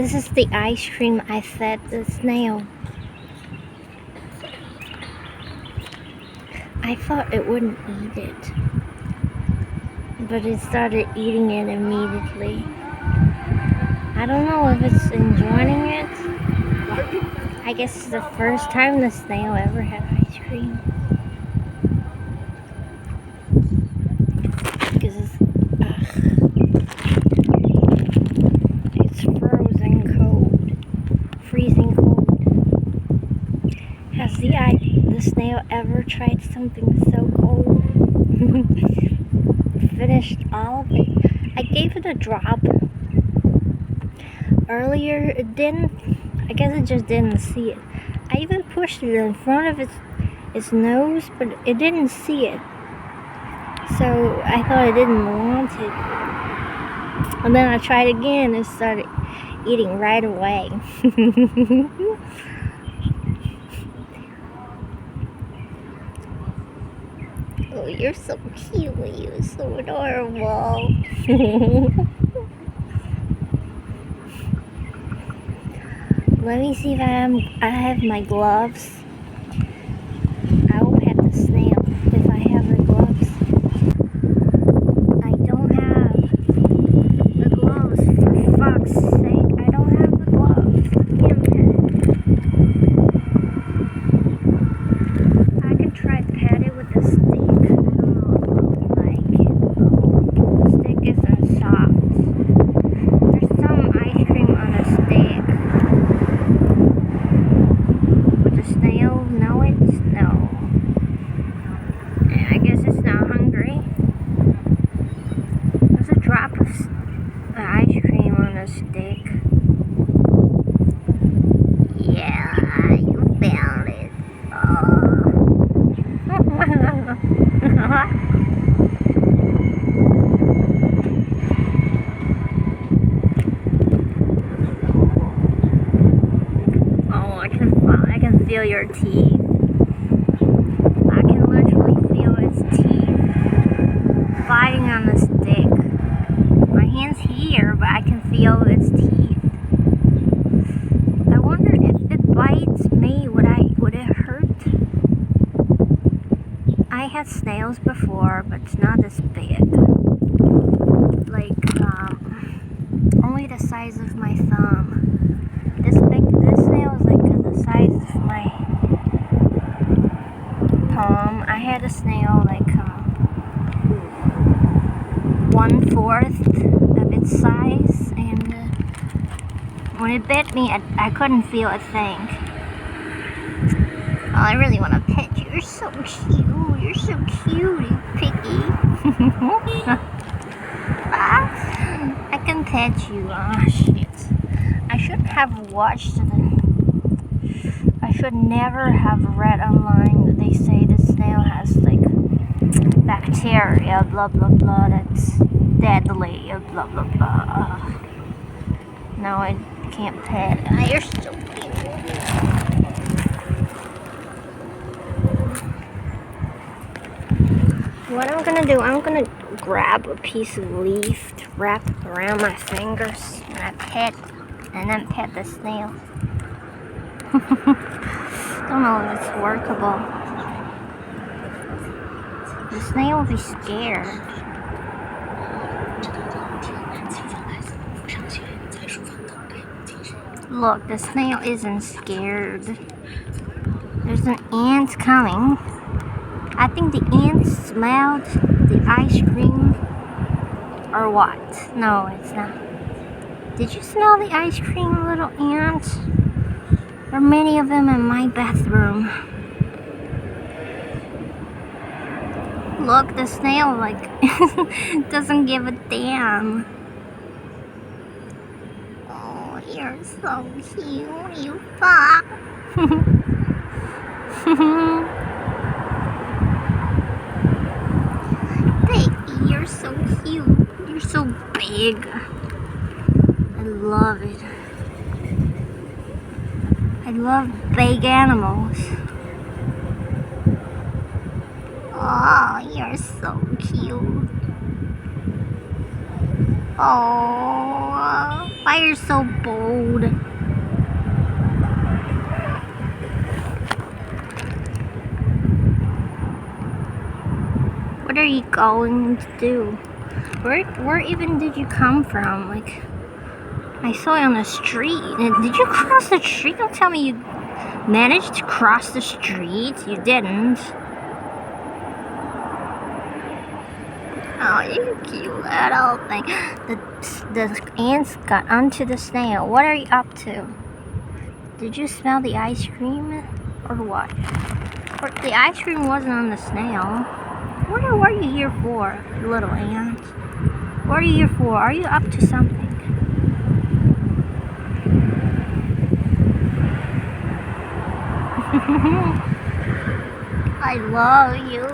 This is the ice cream I fed the snail. I thought it wouldn't eat it, but it started eating it immediately. I don't know if it's enjoying it. I guess it's the first time the snail ever had ice cream. Because it's frozen cold. Freezing cold. Has the snail ever tried something so cold? Finished all of it. I gave it a drop. Earlier it didn't. I guess it just didn't see it. I even pushed it in front of its nose, but it didn't see it. So I thought it didn't want it. And then I tried again and started eating right away. Oh, you're so cute. You're so adorable. Let me see if I have my gloves. I will pet the snail if I have the gloves. I don't have the gloves. For fuck's sake, I don't have the gloves. I can't pet it. I can try pet it with a stick. I don't know if I'll like it. The stick isn't soft. There's some ice cream on a stick. Snail? No, it's no. I guess it's not hungry. There's a drop of ice cream on a stick. Yeah, you found it. Oh, I can feel your teeth. I can literally feel its teeth biting on the stick. My hand's here, but I can feel its teeth. I wonder if it bites me, would it hurt? I had snails before, but it's not as big. Like, only the size of my thumb. This snail is like the size of my palm. I had a snail like 1/4 of its size, and when it bit me, I couldn't feel a thing. Oh, I really want to pet you. You're so cute. You're so cute, you piggy. I can pet you. Oh, shit. I should have watched I should never have read online that they say the snail has like bacteria, blah blah blah, that's deadly, blah blah blah. No, I can't pet. You're so cute. What I'm gonna do, I'm gonna grab a piece of leaf to wrap around my fingers and then pet the snail. Don't know if it's workable. The snail will be scared. Look, the snail isn't scared. There's an ant coming. I think the ant smelled the ice cream. Or what? No, it's not. Did you smell the ice cream, little ant? There are many of them in my bathroom. Look, the snail like doesn't give a damn. Oh, you're so cute, you fuck. Baby, you're so cute. You're so big. I love it. I love big animals. Oh, you're so cute. Oh, why you're so bold? What are you going to do? Where even did you come from? Like, I saw you on the street. Did you cross the street? Don't tell me you managed to cross the street. You didn't. Oh, you cute little thing. The ants got onto the snail. What are you up to? Did you smell the ice cream? Or what? Or the ice cream wasn't on the snail. What are you here for, you little ant? What are you here for? Are you up to something? I love you.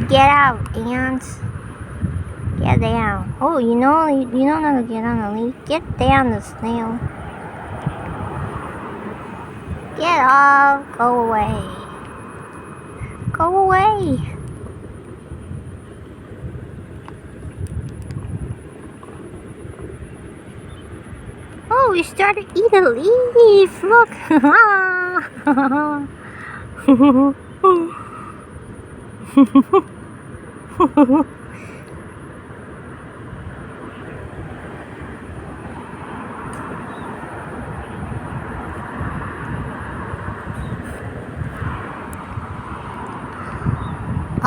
Get out, ants. Get down. Oh, you don't know to get on the leaf. Get down, the snail. Get off. Go away. Go away. Oh, you started to eat a leaf. Look.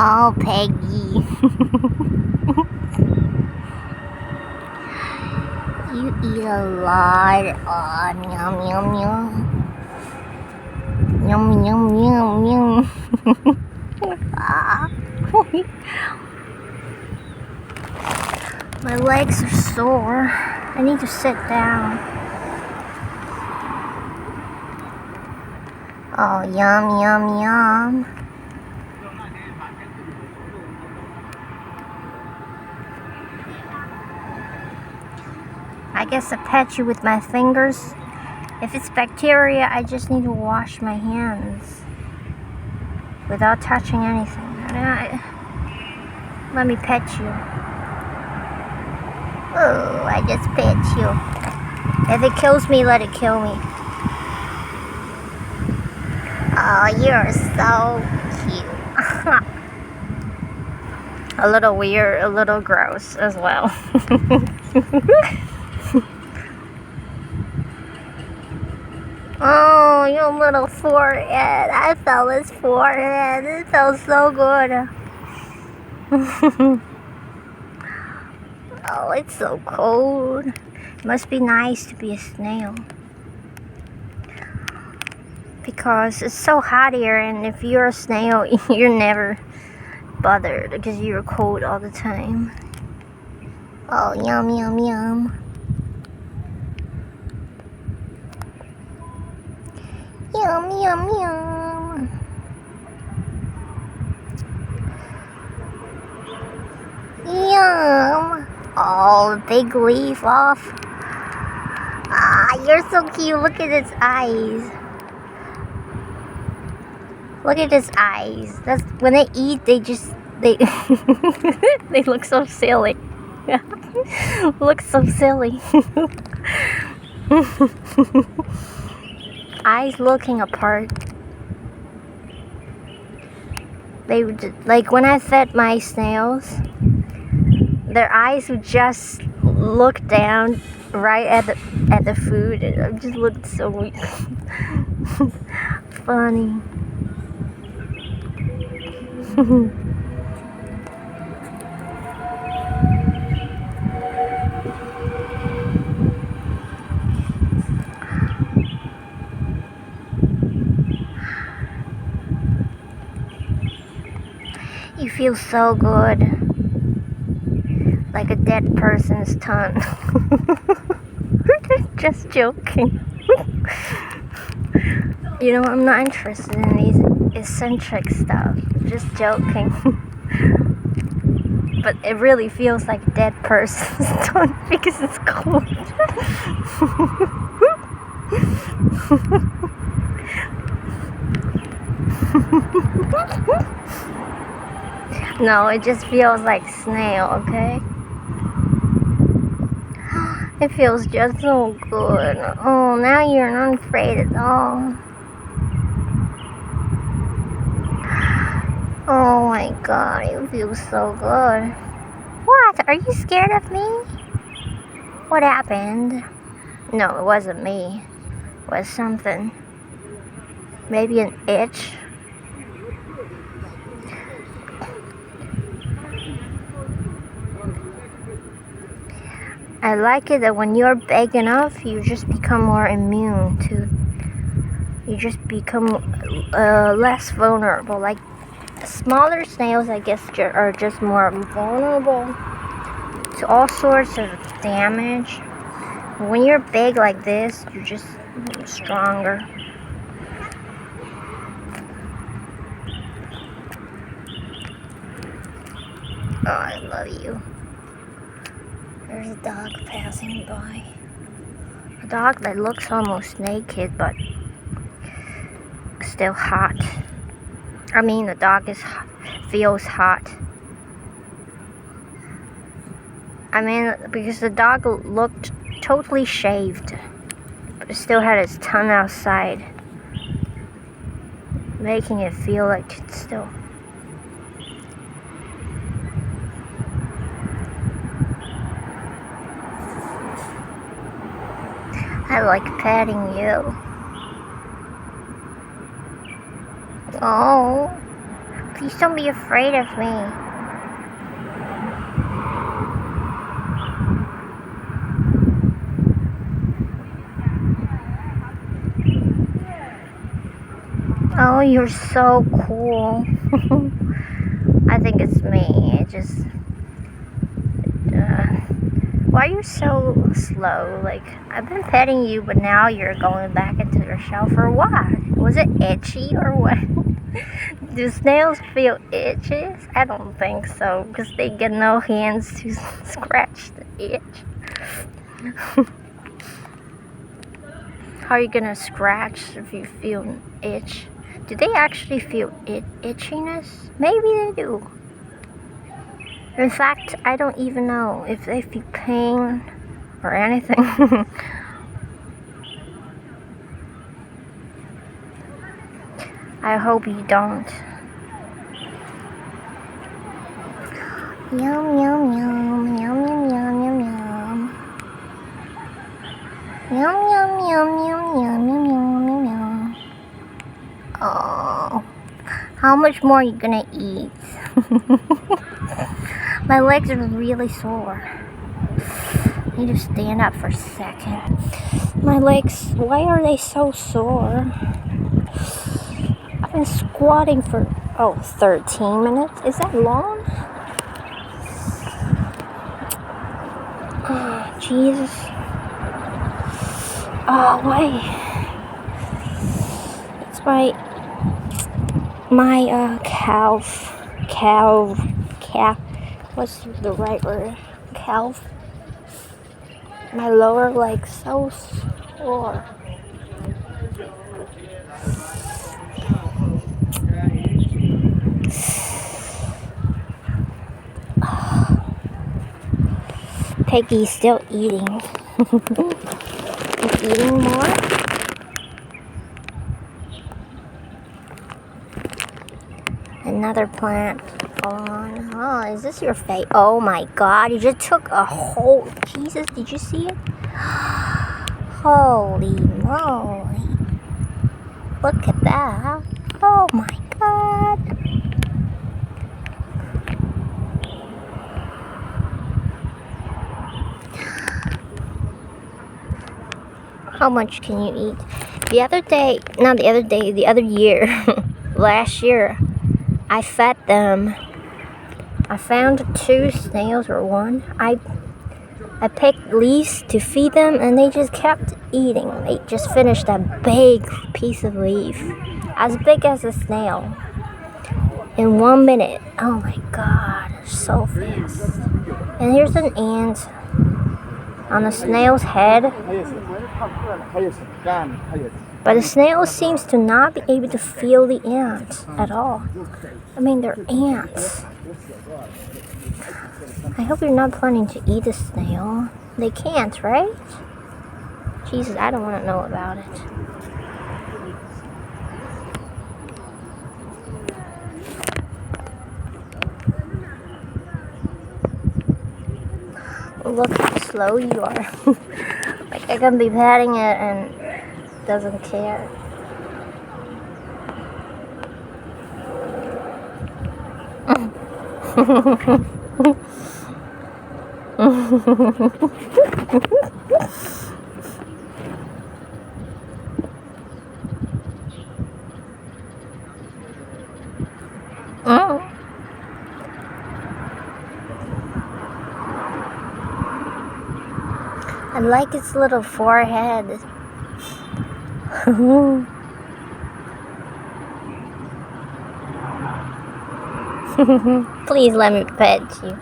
Oh, Peggy. You eat a lot. Oh, yum, yum, yum. Yum, yum, yum, yum. Ah. My legs are sore. I need to sit down. Oh, yum, yum, yum. I guess I pet you with my fingers. If it's bacteria, I just need to wash my hands without touching anything. Let me pet you. Oh, I just pet you. If it kills me, let it kill me. Oh, you're so cute. A little weird, a little gross as well. Oh, your little forehead. I felt his forehead. It felt so good. Oh, it's so cold. It must be nice to be a snail. Because it's so hot here, and if you're a snail, you're never bothered because you're cold all the time. Oh, yum, yum, yum. Yum, yum, yum. Yum. Oh, big leaf off. Ah, you're so cute. Look at its eyes. Look at its eyes. That's when they eat, they they look so silly. Look so silly. Eyes looking apart. They would like when I fed my snails, their eyes would just look down right at the food. It just looked so weird. Funny. You feel so good, like a dead person's tongue. Just joking. You know, I'm not interested in these eccentric stuff. Just joking. But it really feels like a dead person's tongue because it's cold. No, it just feels like snail, okay? It feels just so good. Oh, now you're not afraid at all. Oh my god, it feels so good. What? Are you scared of me? What happened? No, it wasn't me. It was something. Maybe an itch. I like it that when you're big enough, you just become more immune to. You just become less vulnerable. Like smaller snails, I guess, are just more vulnerable to all sorts of damage. When you're big like this, you're just stronger. Oh, I love you. There's a dog passing by. A dog that looks almost naked, but still hot. I mean, the dog feels hot. I mean, because the dog looked totally shaved, but it still had its tongue outside, making it feel like it's still. I like petting you. Oh, please don't be afraid of me. Oh, you're so cool. I think it's me. It just. Why are you so slow? Like, I've been petting you, but now you're going back into your shell for what? Was it itchy or what? Do snails feel itches? I don't think so, because they get no hands to scratch the itch. How are you gonna scratch if you feel an itch? Do they actually feel itchiness? Maybe they do. In fact, I don't even know if they feel pain or anything. I hope you don't. Yum, yum, yum, yum, yum, yum, yum, yum. Yum, yum, yum, yum, yum, yum, yum, yum, yum. Oh, how much more are you gonna eat? My legs are really sore. I need to stand up for a second. My legs, why are they so sore? I've been squatting for, 13 minutes? Is that long? Oh, Jesus. Oh, wait. It's my calf, what's the right word? Calf. My lower leg's so sore. Peggy's still eating. He's eating more. Another plant on. Oh, is this your face? Oh my god, you just took a whole. Jesus, did you see it? Holy moly. Look at that. Oh my god. How much can you eat? The other year, last year, I fed them. I found 2 snails or 1. I picked leaves to feed them, and they just kept eating. They just finished a big piece of leaf, as big as a snail, in 1 minute. Oh my god, so fast. And here's an ant. on the snail's head. But the snail seems to not be able to feel the ants at all. I mean, they're ants. I hope you're not planning to eat a snail. They can't, right? Jesus, I don't want to know about it. Look how slow you are. Like I can be patting it and it doesn't care. I like its little forehead. Please let me pet you.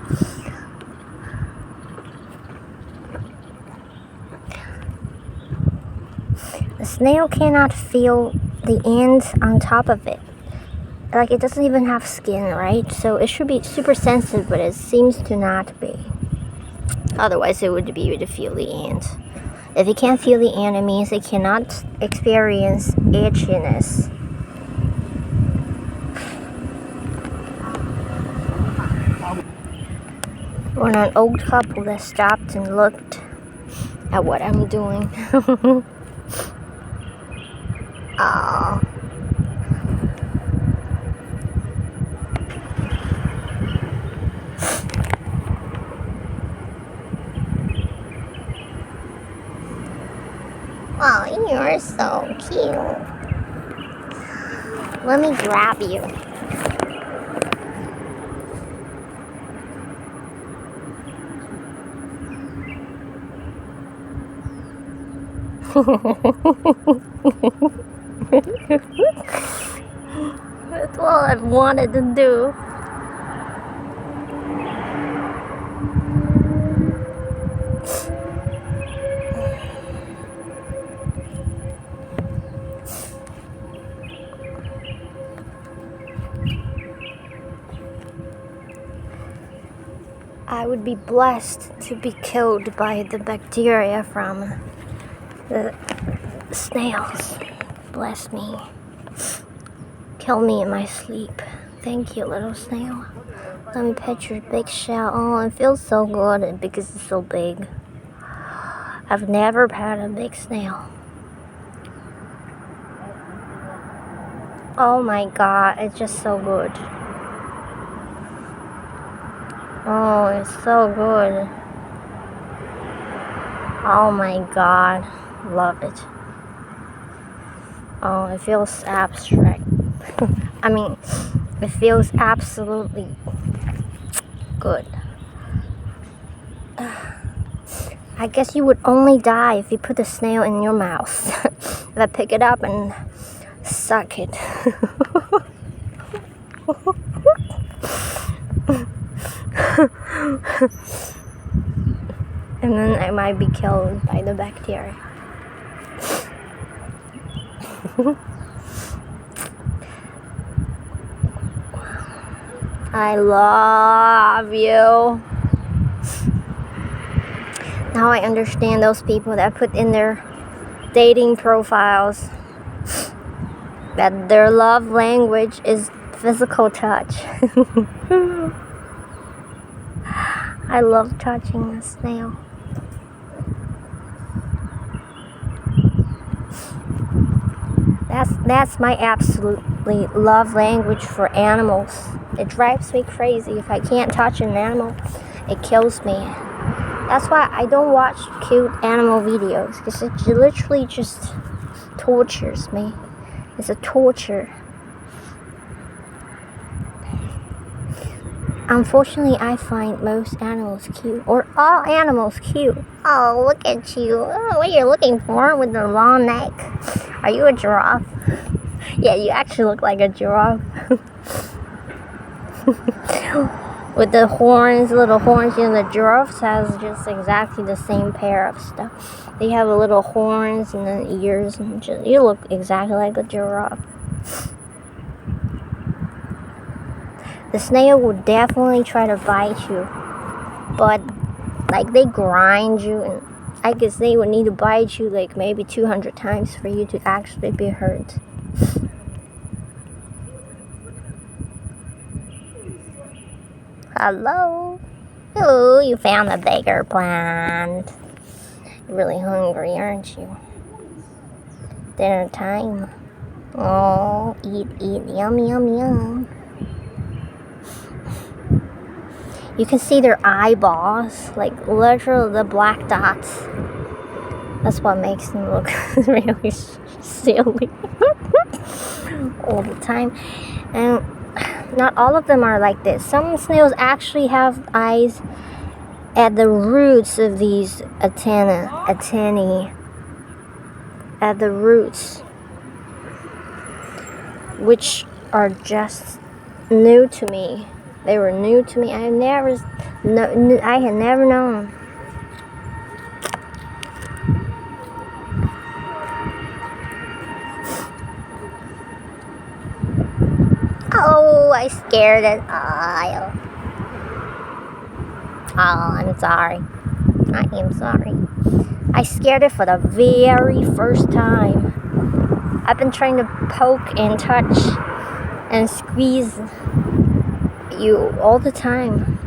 The snail cannot feel the ends on top of it. Like it doesn't even have skin, right? So it should be super sensitive, but it seems to not be. Otherwise, it would be able to feel the ant. If it can't feel the ant, it means it cannot experience itchiness. We're an old couple that stopped and looked at what I'm doing. Aww. Oh, you're so cute. Let me grab you. That's all I've wanted to do. I would be blessed to be killed by the bacteria from the snails. Bless me. Kill me in my sleep. Thank you, little snail. Let me pet your big shell. Oh, it feels so good because it's so big. I've never petted a big snail. Oh my god, it's just so good. Oh, it's so good. Oh my god, love it. Oh, it feels abstract. I mean, it feels absolutely good. I guess you would only die if you put the snail in your mouth. If I pick it up and suck it. And then I might be killed by the bacteria. I love you. Now I understand those people that put in their dating profiles that their love language is physical touch. I love touching the snail. That's my absolutely love language for animals. It drives me crazy. If I can't touch an animal, it kills me. That's why I don't watch cute animal videos, because it literally just tortures me. It's a torture. Unfortunately, I find most animals cute, or all animals cute. Oh, look at you. Oh, what are you looking for with the long neck? Are you a giraffe? Yeah, you actually look like a giraffe. with the horns, little horns. You know, the giraffes has just exactly the same pair of stuff. They have a little horns and then ears, and just, you look exactly like a giraffe. The snail would definitely try to bite you, but like they grind you, and I guess they would need to bite you like maybe 200 times for you to actually be hurt. Hello? Oh, you found a bigger plant. You're really hungry, aren't you? Dinner time. Oh, eat, yum, yum, yum. You can see their eyeballs, like literally the black dots. That's what makes them look really silly all the time. And not all of them are like this. Some snails actually have eyes at the roots of these antennae, at the roots, which are just new to me. They were new to me. I had never known. Oh, I scared it. Oh, I'm sorry. I am sorry. I scared it for the very first time. I've been trying to poke and touch and squeeze you all the time.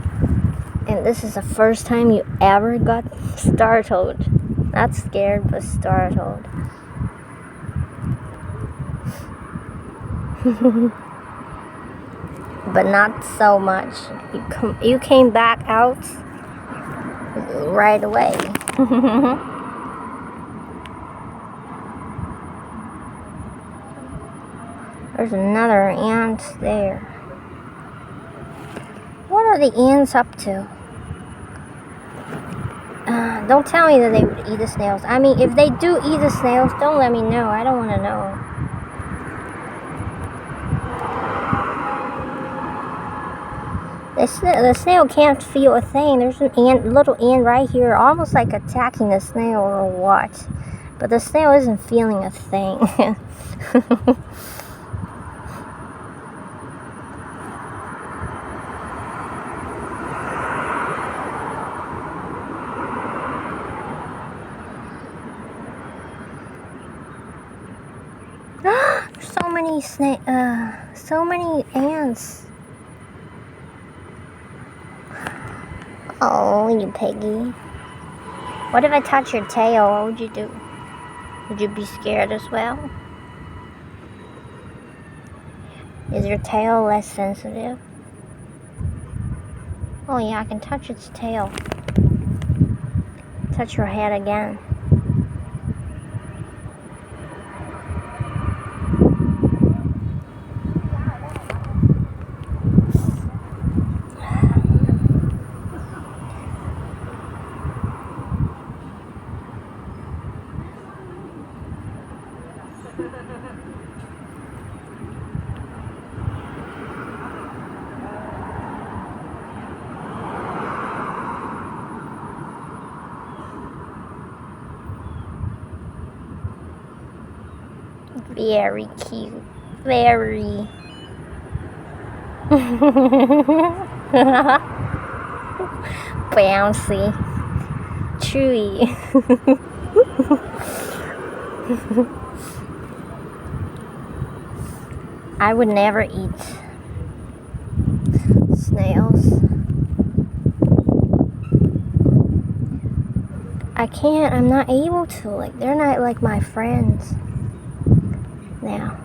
And this is the first time you ever got startled. Not scared, but startled. But not so much. You came back out right away. There's another ant there. What are the ants up to? Don't tell me that they would eat the snails. I mean, if they do eat the snails, don't let me know. I don't want to know. The snail can't feel a thing. There's an little ant right here, almost like attacking the snail or what. But the snail isn't feeling a thing. So many ants. Oh, you piggy. What if I touch your tail? What would you do? Would you be scared as well? Is your tail less sensitive? Oh yeah, I can touch its tail. Touch your head again. Very cute. Very. Bouncy. Chewy. I would never eat snails. I can't. I'm not able to. Like, they're not like my friends now.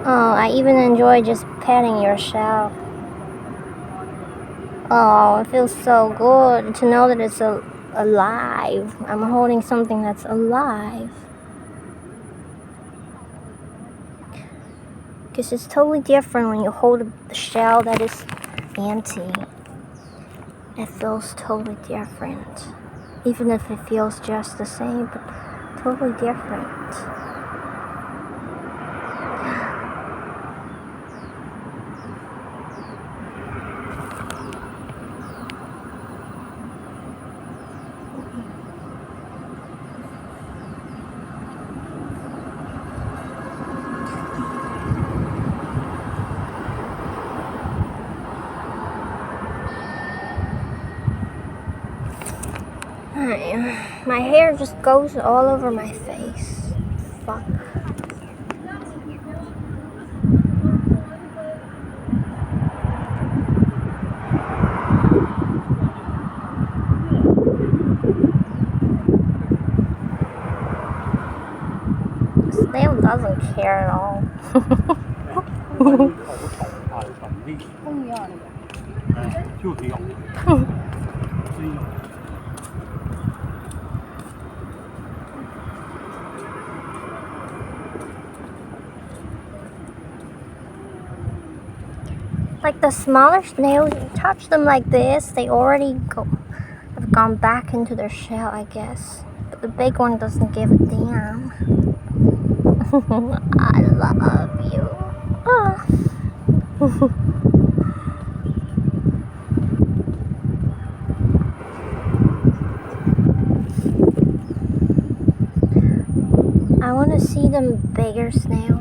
Oh, I even enjoy just petting your shell. Oh, it feels so good to know that it's alive. I'm holding something that's alive. Because it's totally different when you hold a shell that is empty. It feels totally different. Even if it feels just the same, but totally different. My hair just goes all over my face. Fuck. Snail doesn't care at all. Like the smaller snails, you touch them like this, they already have gone back into their shell, I guess. But the big one doesn't give a damn. I love you. Ah. I want to see them bigger snails.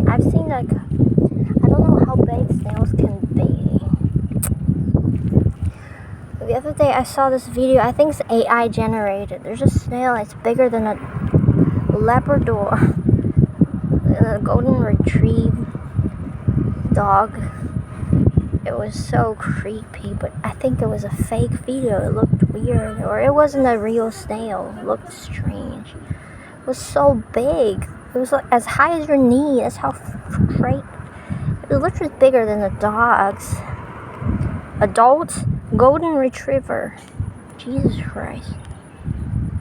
I've seen like, I don't know how big snails can be. The other day I saw this video, I think it's AI generated. There's a snail that's bigger than a Labrador, a golden retrieve dog. It was so creepy, but I think it was a fake video. It looked weird, or it wasn't a real snail. It looked strange. It was so big. It was like as high as your knee. That's how straight. It looked bigger than the dogs. Adult golden retriever. Jesus Christ.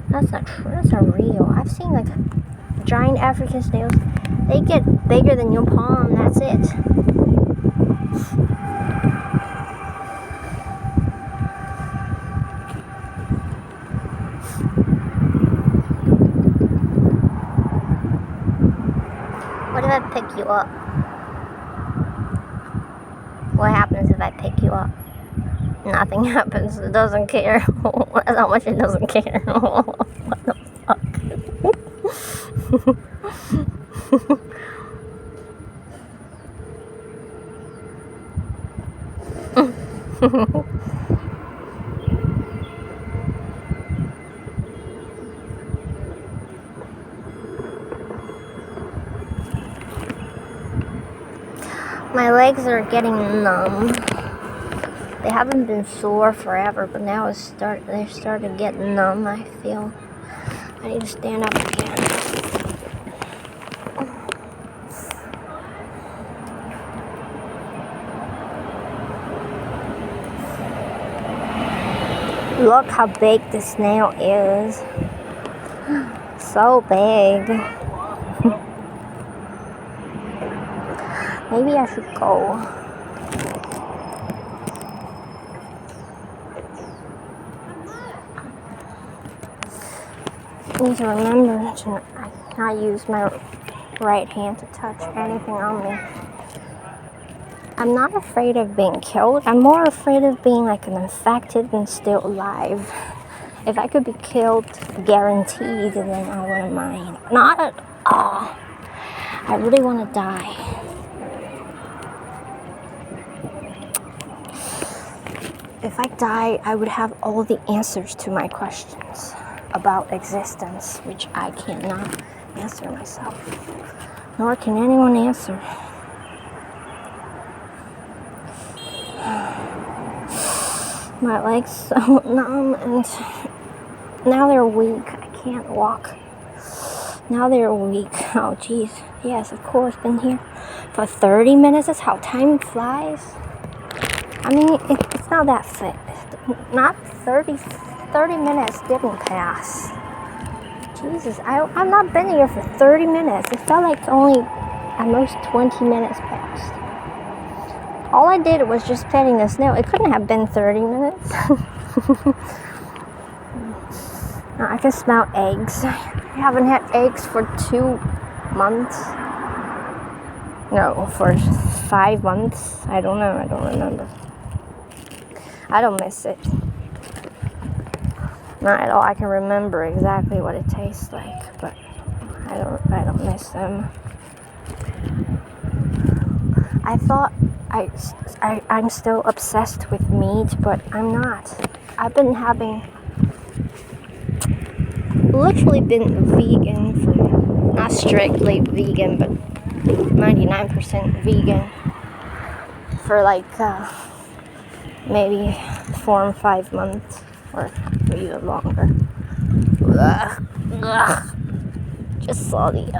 That's not true. That's not real. I've seen like giant African snails. They get bigger than your palm. That's it. What if I pick you up? What happens if I pick you up? Nothing happens. It doesn't care. That's how much it doesn't care. What the fuck? My legs are getting numb. They haven't been sore forever, but now they're starting to get numb, I feel. I need to stand up again. Look how big the snail is. So big. Maybe I should go. I need to remember to not use my right hand to touch anything on me. I'm not afraid of being killed. I'm more afraid of being like an infected and still alive. If I could be killed, guaranteed, then I wouldn't mind. Not at all. I really want to die. If I die, I would have all the answers to my questions about existence, which I cannot answer myself. Nor can anyone answer. My legs so numb and now they're weak. I can't walk. Now they're weak. Oh jeez. Yes, of course. Been here for 30 minutes. That's how time flies. I mean, it's not that fast. Not 30 minutes didn't pass. Jesus, I've not been here for 30 minutes. It felt like only at most 20 minutes passed. All I did was just petting the snail. It couldn't have been 30 minutes. Now I can smell eggs. I haven't had eggs for 2 months. No, for 5 months. I don't know. I don't remember. I don't miss it. Not at all. I can remember exactly what it tastes like, but I don't miss them. I thought I'm still obsessed with meat, but I'm not. I've been literally been vegan for, not strictly vegan, but 99% vegan for like maybe 4 and 5 months or even longer. Ugh. Ugh. Just saw the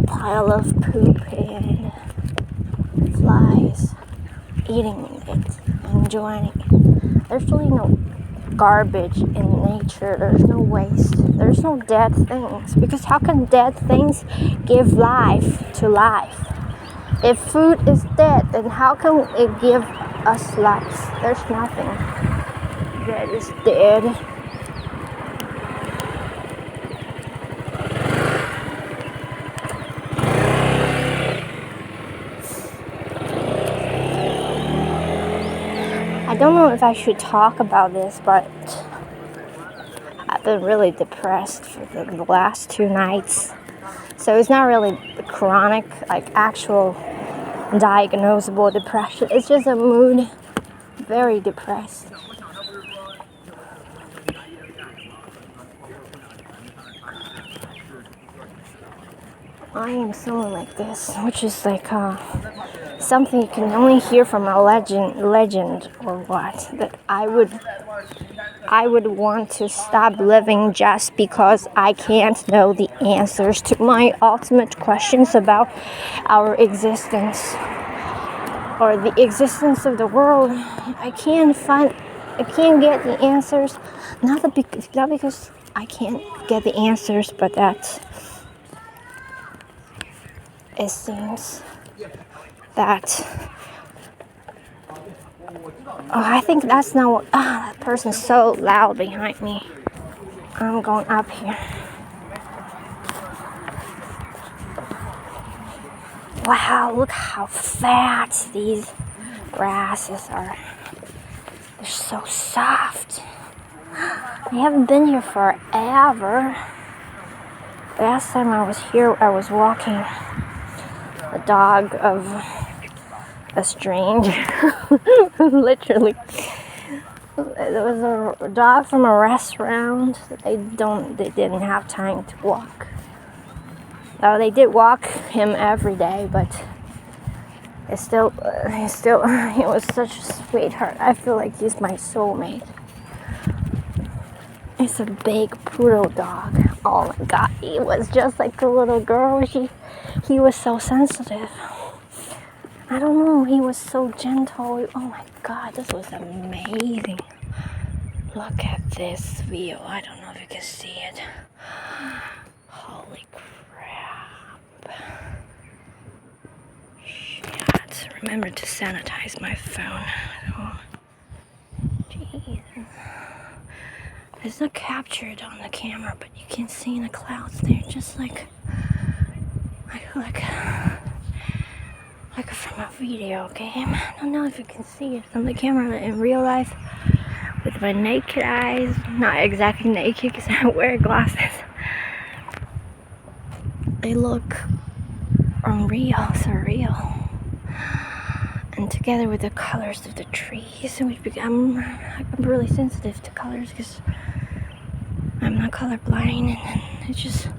pile of poop and flies eating it, enjoying it. There's really no garbage in nature. There's no waste. There's no dead things, because how can dead things give life to life? If food is dead, then how can it give us life? There's nothing that is dead. I don't know if I should talk about this, but I've been really depressed for the last 2 nights. So it's not really chronic, like actual diagnosable depression. It's just a mood, very depressed. I am someone like this, which is like something you can only hear from a legend or what, that I would want to stop living just because I can't know the answers to my ultimate questions about our existence or the existence of the world. I can't get the answers, not because I can't get the answers, but that it seems that I think that's not what that person's so loud behind me. I'm going up here. Wow, look how fat these grasses are. They're so soft. I haven't been here forever. Last time I was here, I was walking the dog of a stranger. Literally. There was a dog from a restaurant that they didn't have time to walk. Though they did walk him every day, but he was such a sweetheart. I feel like he's my soulmate. It's a big poodle dog. Oh my god, he was just like a little girl. He was so sensitive. I don't know, he was so gentle. Oh my god, this was amazing. Look at this view. I don't know if you can see it. Holy crap. Shit. Remember to sanitize my phone. Oh, jeez. It's not captured on the camera, but you can see in the clouds there, just like from a video game. I don't know if you can see it from the camera, but in real life, with my naked eyes, not exactly naked because I wear glasses, they look unreal, surreal. And together with the colors of the trees, I'm really sensitive to colors because I'm not colorblind, and it's just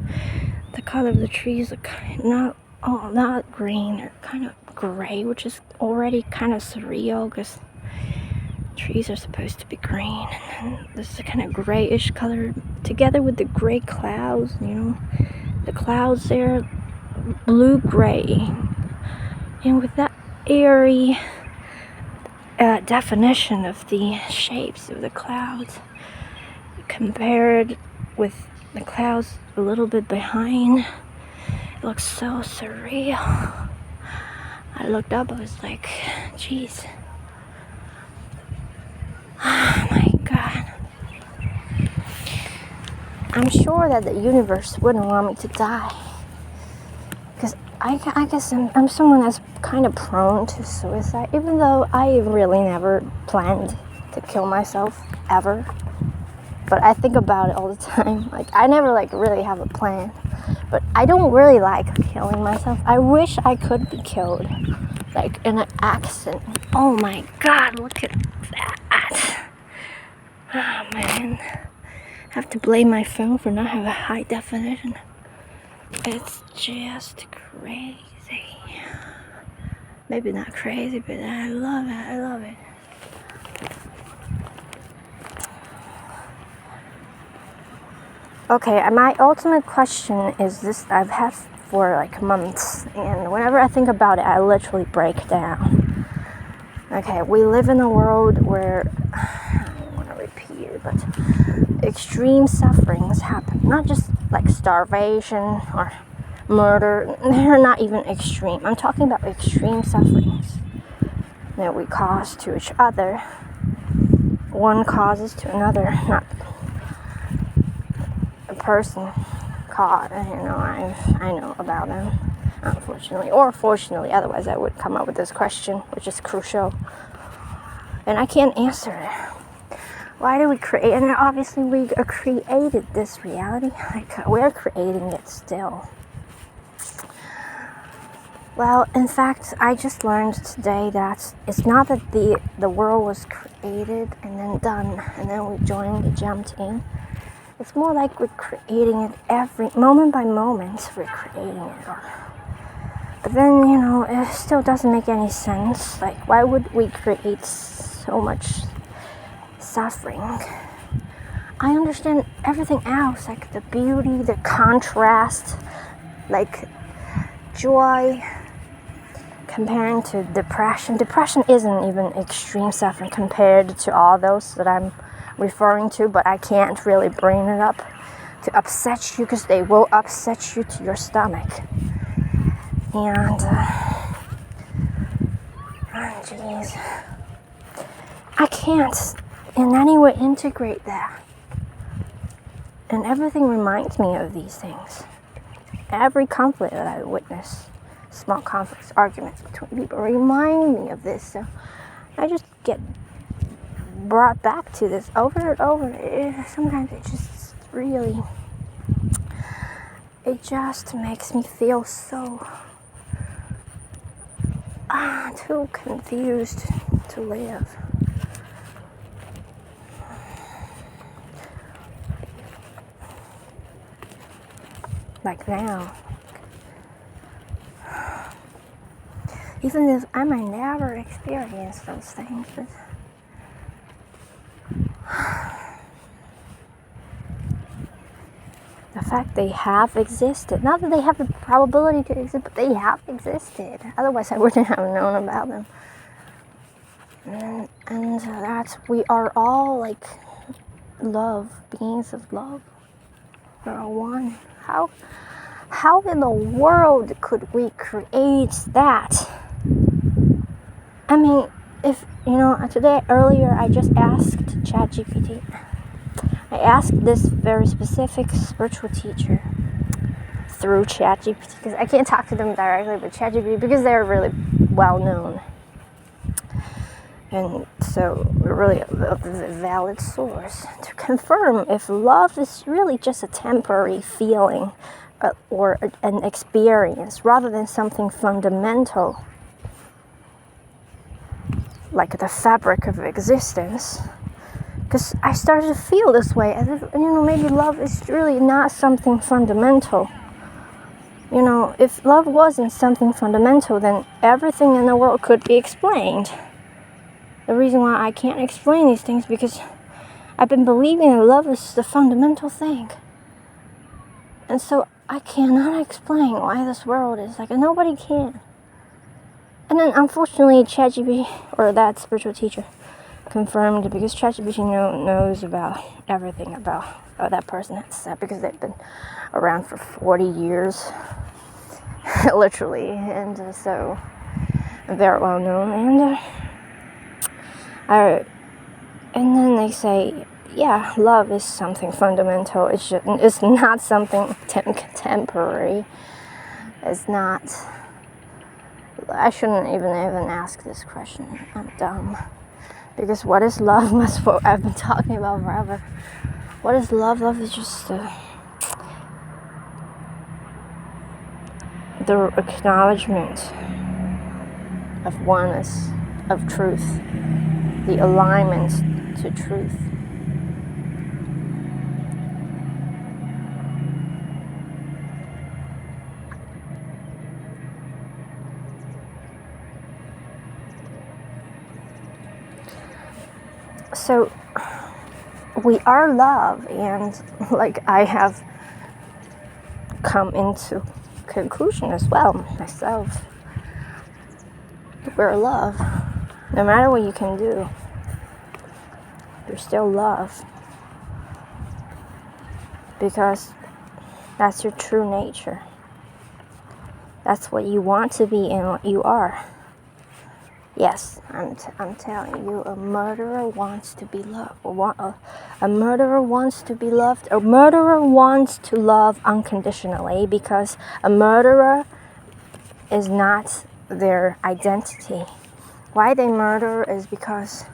the color of the trees look not green, they're kind of gray, which is already kind of surreal because trees are supposed to be green, and this is a kind of grayish color together with the gray clouds. The clouds there, blue-gray, and with that airy definition of the shapes of the clouds compared with the clouds a little bit behind, it looks so surreal. I looked up, I was like, geez. Oh my god. I'm sure that the universe wouldn't want me to die. Because I guess I'm someone that's kind of prone to suicide, even though I really never planned to kill myself, ever. But I think about it all the time. Like, I never, like, really have a plan. But I don't really like killing myself. I wish I could be killed, like, in an accident. Oh my god, look at that. Oh man. I have to blame my phone for not having a high definition. It's just crazy. Maybe not crazy, but I love it. I love it. Okay, my ultimate question is this: I've had for like months, and whenever I think about it, I literally break down. Okay, we live in a world where, I don't want to repeat it, but extreme sufferings happen. Not just like starvation or murder. They're not even extreme. I'm talking about extreme sufferings that we cause to each other. One causes to another, not a person caught. I know about them, unfortunately, or fortunately. Otherwise, I would come up with this question, which is crucial, and I can't answer it. Why do we create? And obviously, we created this reality. Like, we're creating it still. Well, in fact, I just learned today that it's not that the world was created and then done, and then we jumped in. It's more like we're creating it every moment by moment. We're creating it. But then, it still doesn't make any sense. Like, why would we create so much suffering? I understand everything else, like the beauty, the contrast, like joy, comparing to depression. Depression isn't even extreme suffering compared to all those that I'm referring to, but I can't really bring it up to upset you, because they will upset you to your stomach. And jeez, I can't in any way integrate that. And everything reminds me of these things. Every conflict that I witness, small conflicts, arguments between people, remind me of this. So I just get brought back to this over and over. Sometimes it just makes me feel so too confused to live. Like now, even if I might never experience those things, but the fact they have existed, not that they have the probability to exist, but they have existed. Otherwise, I wouldn't have known about them. And that we are all like love, beings of love. We're all one. How in the world could we create that? I mean, if earlier I just asked ChatGPT. I asked this very specific spiritual teacher through ChatGPT, because I can't talk to them directly, but ChatGPT, because they're really well known. And so we're really a valid source to confirm if love is really just a temporary feeling or an experience rather than something fundamental, like the fabric of existence. Because I started to feel this way, as if, maybe love is really not something fundamental. If love wasn't something fundamental, then everything in the world could be explained. The reason why I can't explain these things, because I've been believing that love is the fundamental thing. And so I cannot explain why this world is like, and nobody can. And then unfortunately ChatGPT, or that spiritual teacher, confirmed, because ChatGPT knows about everything about that person has said, because they've been around for 40 years, literally, and so very well known. And then they say yeah, love is something fundamental. It's not something temporary. It's not. I shouldn't even ask this question. I'm dumb. Because what is love? That's what I've been talking about forever. What is love? Love is just the acknowledgement of oneness, of truth, the alignment to truth. So we are love, and like I have come into conclusion as well myself, we're love. No matter what you can do, you're still love, because that's your true nature. That's what you want to be and what you are. Yes, I'm telling you, a murderer wants to be loved. A murderer wants to be loved. A murderer wants to love unconditionally, because a murderer is not their identity. Why they murder is because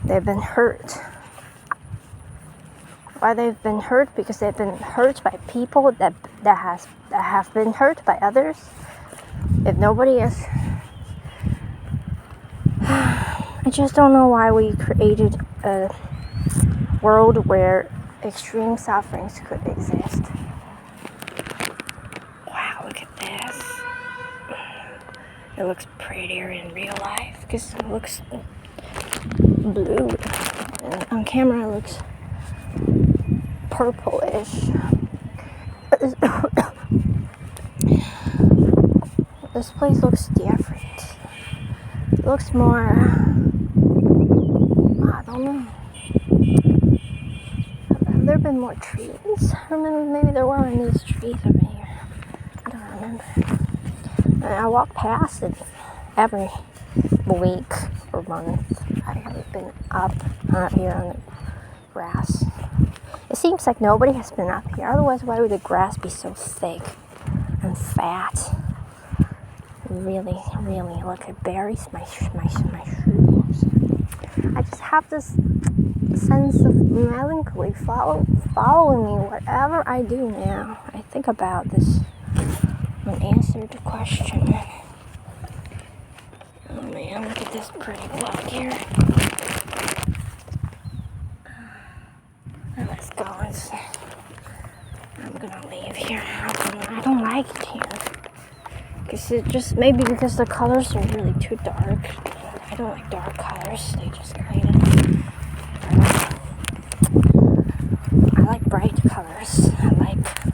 they've been hurt. Why they've been hurt? Because they've been hurt by people that have been hurt by others. If nobody is, I just don't know why we created a world where extreme sufferings could exist. Wow, look at this. It looks prettier in real life because it looks blue, and on camera it looks purplish. This place looks different. It looks more, I don't know. Have there been more trees? I remember maybe there weren't these trees over here. I don't remember. And I walk past it every week or month. I haven't been up here on the grass. It seems like nobody has been up here. Otherwise, why would the grass be so thick and fat? Really, really, look, it buries my shoes. I just have this sense of melancholy following me whatever I do now. I think about this unanswered question. Oh man, look at this pretty block here. Let's go. I'm gonna leave here. I don't like it here. Maybe because the colors are really too dark. I don't like dark colors. They just kind of. I like bright colors. I like,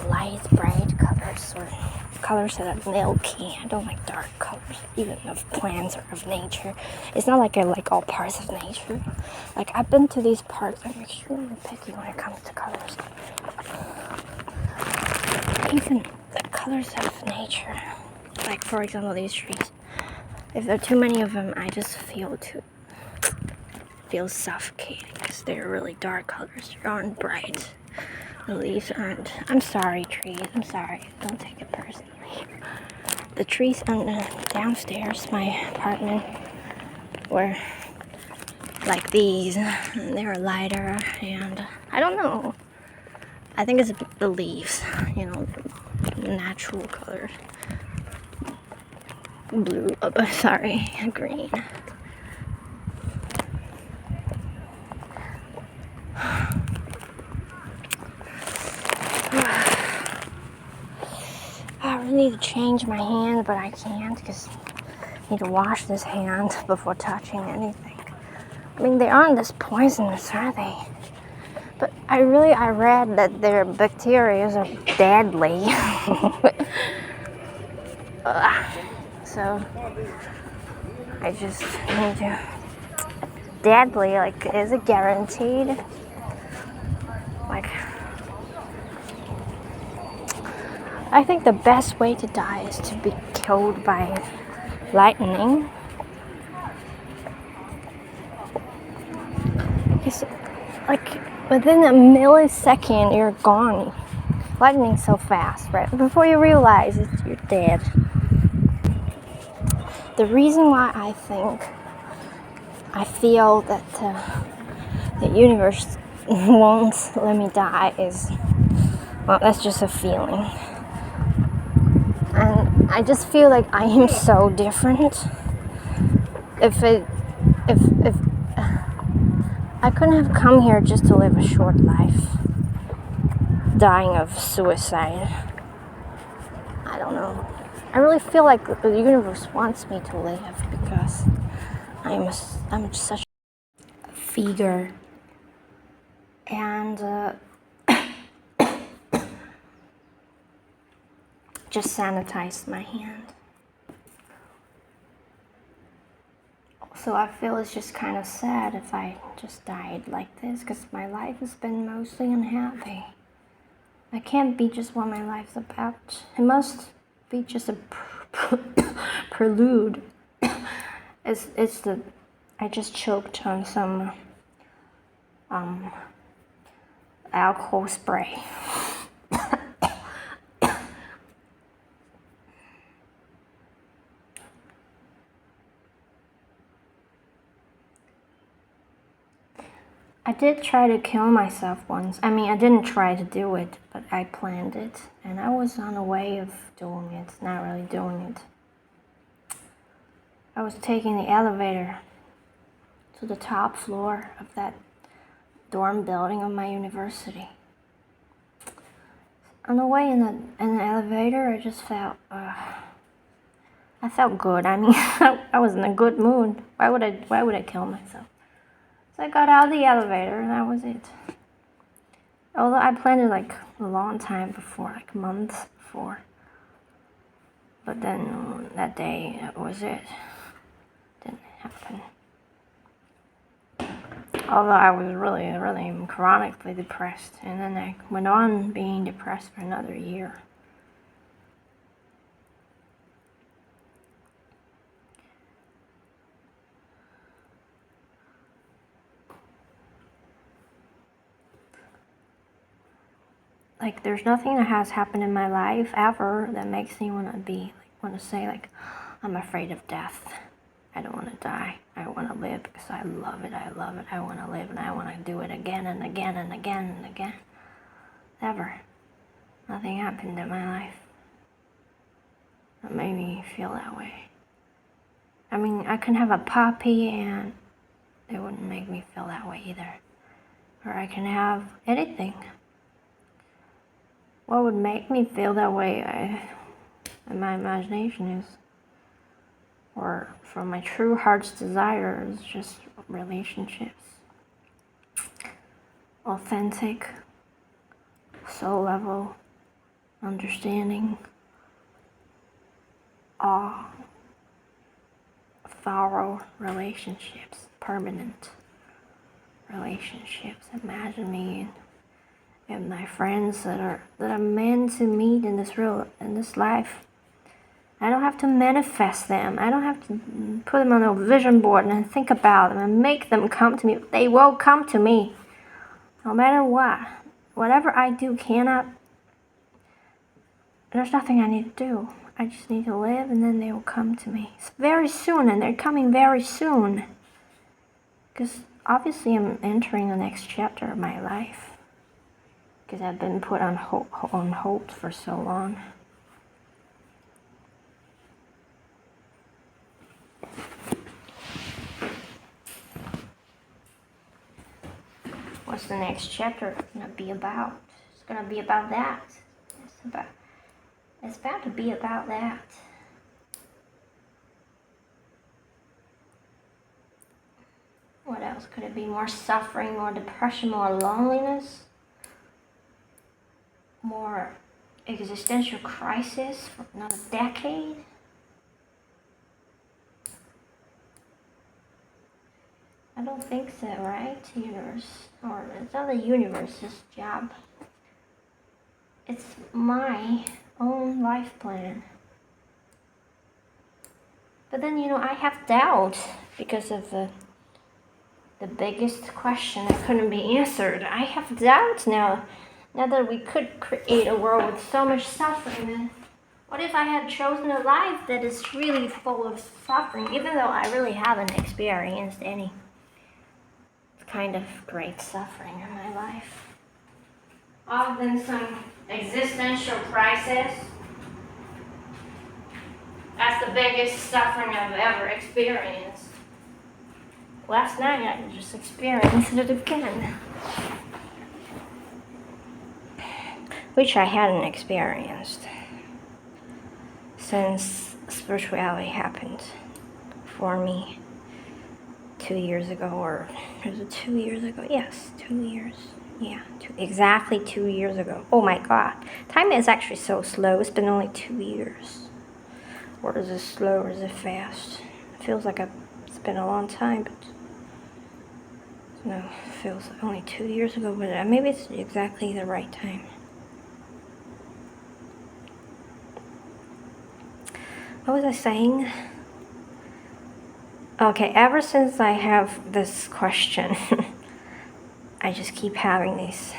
light, bright colors, or colors that are milky. I don't like dark colors, even of plants or of nature. It's not like I like all parts of nature. Like, I've been to these parks. I'm extremely picky when it comes to colors. Even the colors of nature, like for example these trees, if there are too many of them, I just feel suffocating because they're really dark colors. They aren't bright. The leaves aren't. I'm sorry, trees. I'm sorry. Don't take it personally. The trees downstairs, my apartment, were like these. They were lighter, and I don't know. I think it's the leaves, natural color. Blue, green. I really need to change my hand, but I can't because I need to wash this hand before touching anything. I mean, they aren't this poisonous, are they? But I read that their bacteria are deadly. So I just need to. Deadly, like, is it guaranteed? Like, I think the best way to die is to be killed by lightning. like within a millisecond you're gone. Lightning so fast, right? Before you realize it, you're dead. The reason why I feel that the universe won't let me die is, well, that's just a feeling. And I just feel like I am so different. If I couldn't have come here just to live a short life, dying of suicide. I don't know. I really feel like the universe wants me to live because I'm such a figure. And just sanitized my hand. So I feel it's just kind of sad if I just died like this, because my life has been mostly unhappy. I can't be just what my life's about. It must be just a prelude. It's the I just choked on some alcohol spray. I did try to kill myself once. I mean, I didn't try to do it, but I planned it. And I was on the way of doing it, not really doing it. I was taking the elevator to the top floor of that dorm building of my university. On the way in the elevator, I just felt, I felt good. I mean, I was in a good mood. Why would I kill myself? So I got out of the elevator and that was it. Although I planned it like a long time before, like months before. But then that day, that was it. Didn't happen. Although I was really, really chronically depressed. And then I went on being depressed for another year. Like, there's nothing that has happened in my life ever that makes me want to say, I'm afraid of death. I don't want to die. I want to live because I love it. I love it. I want to live and I want to do it again and again and again and again. Ever. Nothing happened in my life that made me feel that way. I mean, I can have a puppy and it wouldn't make me feel that way either. Or I can have anything. What would make me feel that way, in my imagination is, or from my true heart's desire, is just relationships. Authentic, soul level, understanding, awe, thorough relationships, permanent relationships. Imagine me and my friends that I'm meant to meet in this life. I don't have to manifest them. I don't have to put them on a vision board and think about them and make them come to me. They will come to me, no matter what. Whatever I do there's nothing I need to do. I just need to live and then they will come to me. It's very soon, and they're coming very soon. Because obviously I'm entering the next chapter of my life. Because I've been put on hold for so long. What's the next chapter gonna be about? It's gonna be about that. It's about to be about that. What else could it be? More suffering, more depression, more loneliness, more existential crisis for another decade. I don't think so, right? Universe, or it's not the universe's job. It's my own life plan. But then, I have doubt because of the biggest question that couldn't be answered. I have doubts now that we could create a world with so much suffering. Then what if I had chosen a life that is really full of suffering, even though I really haven't experienced any kind of great suffering in my life? Other than some existential crisis, that's the biggest suffering I've ever experienced. Last night I just experienced it again, which I hadn't experienced since spirituality happened for me 2 years ago, or was it 2 years ago? Yes, 2 years. Yeah, exactly 2 years ago. Oh my God, time is actually so slow. It's been only 2 years. Or is it slow or is it fast? It feels like it's been a long time, but no, it feels only 2 years ago, but maybe it's exactly the right time. What was I saying? Okay, ever since I have this question, I just keep having these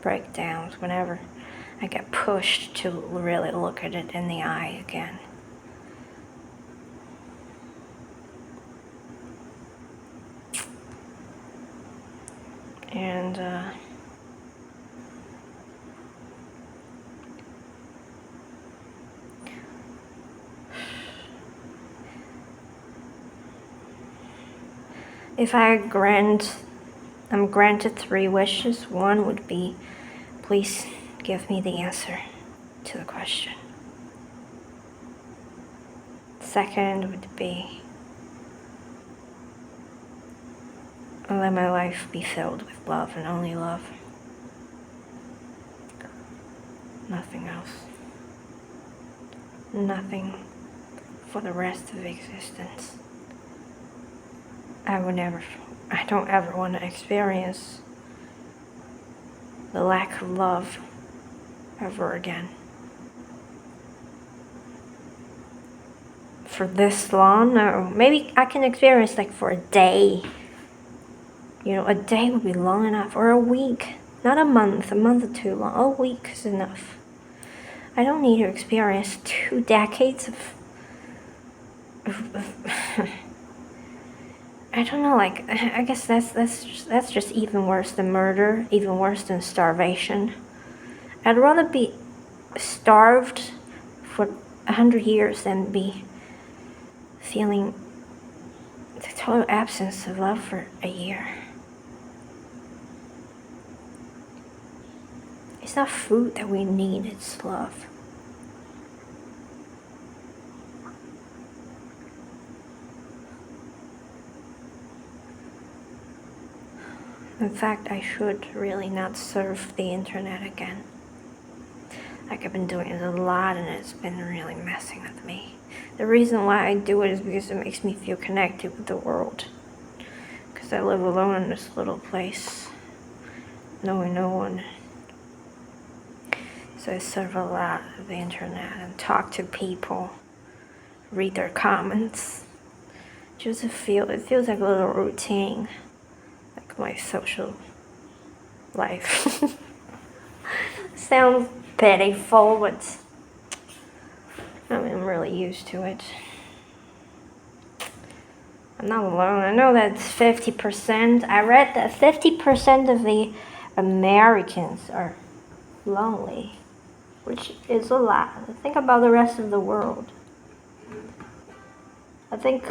breakdowns whenever I get pushed to really look at it in the eye again. And if I'm granted 3 wishes, one would be, please give me the answer to the question. Second would be, let my life be filled with love and only love. Nothing else. Nothing for the rest of existence. I don't ever want to experience the lack of love ever again. For this long? No. Maybe I can experience like for a day. A day would be long enough. Or a week. Not a month. A month is too long. A week is enough. I don't need to experience 2 decades of I don't know, like, I guess that's just even worse than murder, even worse than starvation. I'd rather be starved for 100 years than be feeling the total absence of love for a year. It's not food that we need, it's love. In fact, I should really not surf the internet again. Like, I've been doing it a lot and it's been really messing with me. The reason why I do it is because it makes me feel connected with the world. Because I live alone in this little place, knowing no one. So I surf a lot of the internet and talk to people, read their comments. It feels like a little routine. My social life. Sounds pitiful, but I'm really used to it. I'm not alone. I know that's 50%. I read that 50% of the Americans are lonely, which is a lot. Think about the rest of the world. I think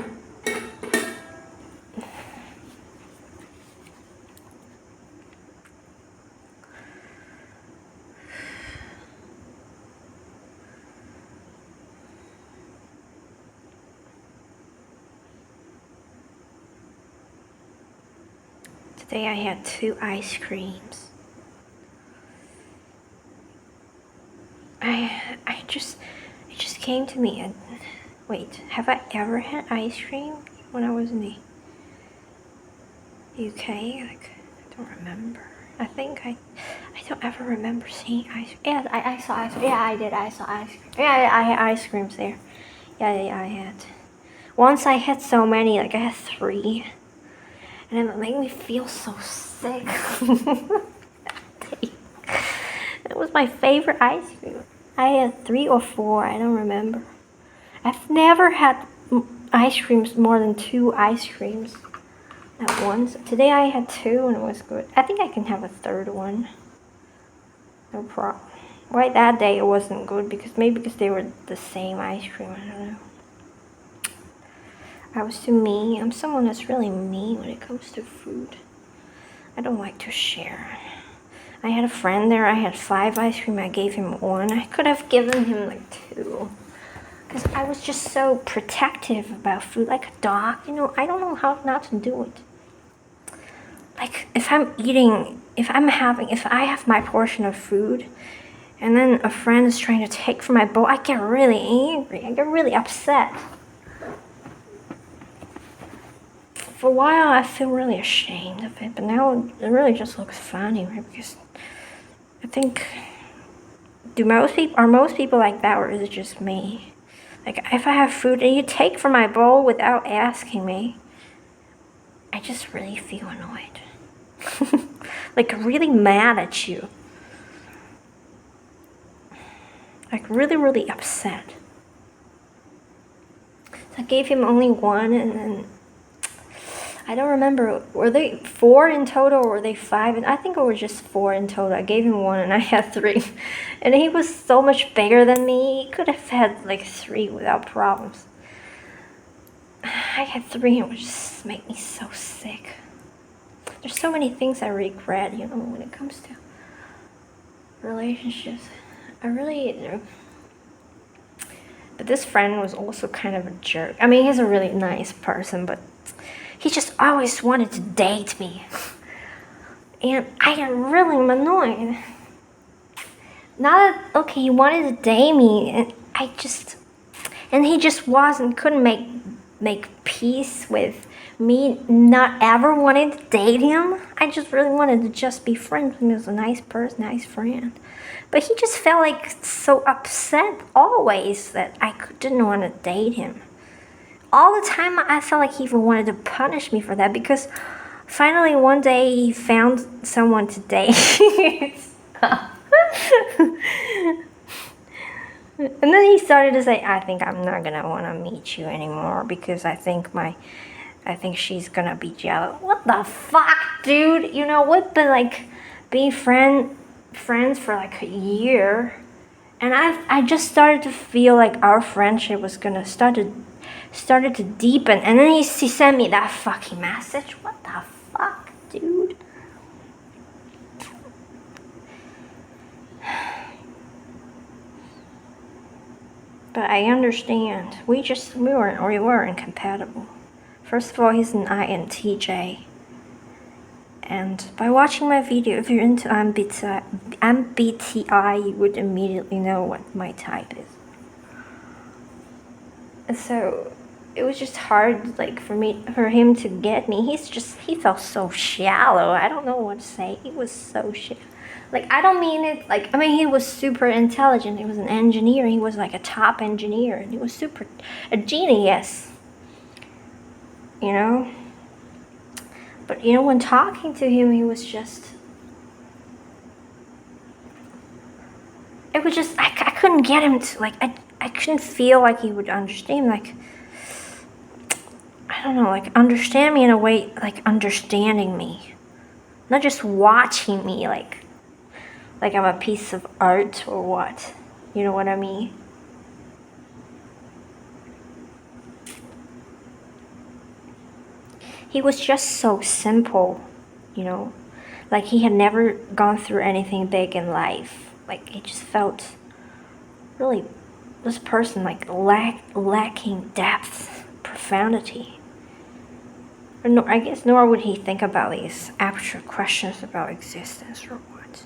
today I had 2 ice creams. It just came to me and wait, have I ever had ice cream when I was in the UK? Like, I don't remember. I don't ever remember seeing ice cream. Yeah, I saw ice cream. Yeah, I did. I saw ice cream. Yeah, I had ice creams there. Yeah, I had. Once I had so many, like I had 3. And it made me feel so sick. It was my favorite ice cream. I had 3 or 4, I don't remember. I've never had ice creams more than 2 ice creams at once. Today I had 2 and it was good. I think I can have a 3rd one. No problem. Right, that day it wasn't good because they were the same ice cream. I don't know. I was too mean. I'm someone that's really mean when it comes to food. I don't like to share. I had a friend there. I had 5 ice cream. I gave him 1. I could have given him like 2. Because I was just so protective about food, like a dog. You know, I don't know how not to do it. Like if I have my portion of food, and then a friend is trying to take from my bowl, I get really angry. I get really upset. For a while, I feel really ashamed of it, but now it really just looks funny, right? Because I think, are most people like that, or is it just me? Like, if I have food and you take from my bowl without asking me, I just really feel annoyed. Like, really mad at you. Like, really, really upset. So I gave him only 1, and then I don't remember, were they 4 in total or were they 5? And I think it was just 4 in total. I gave him 1 and I had 3. And he was so much bigger than me. He could have had like 3 without problems. I had 3 and it would just make me so sick. There's so many things I regret, you know, when it comes to relationships. I really do. But this friend was also kind of a jerk. I mean, he's a really nice person, but he just always wanted to date me. And I got really annoyed. He wanted to date me, and he just couldn't make peace with me not ever wanting to date him. I just really wanted to just be friends with him. He was a nice person, nice friend. But he just felt like so upset always that I didn't want to date him. All the time I felt like he even wanted to punish me for that, because finally one day he found someone to date. And then he started to say, I think I'm not gonna want to meet you anymore because I think she's gonna be jealous. What the fuck, dude? You know, we've been like being friends for like a year, and I just started to feel like our friendship was gonna started to deepen, and then he sent me that fucking message. What the fuck, dude? But I understand. We were incompatible. First of all, he's an INTJ. And by watching my video, if you're into MBTI, you would immediately know what my type is. And so it was just hard, like, for him to get me. He felt so shallow. I don't know what to say. He was so shallow. Like, I don't mean it, like, I mean, he was super intelligent. He was an engineer. He was like a top engineer. And he was a genius. You know? But, you know, when talking to him, he was just, it was just, I couldn't get him to, like, I couldn't feel like he would understand, like, I don't know, like, understand me in a way, like, understanding me. Not just watching me, like I'm a piece of art or what. You know what I mean? He was just so simple, you know? Like, he had never gone through anything big in life. Like, he just felt really, this person, like, lacking depth, profundity. I guess nor would he think about these abstract questions about existence or what.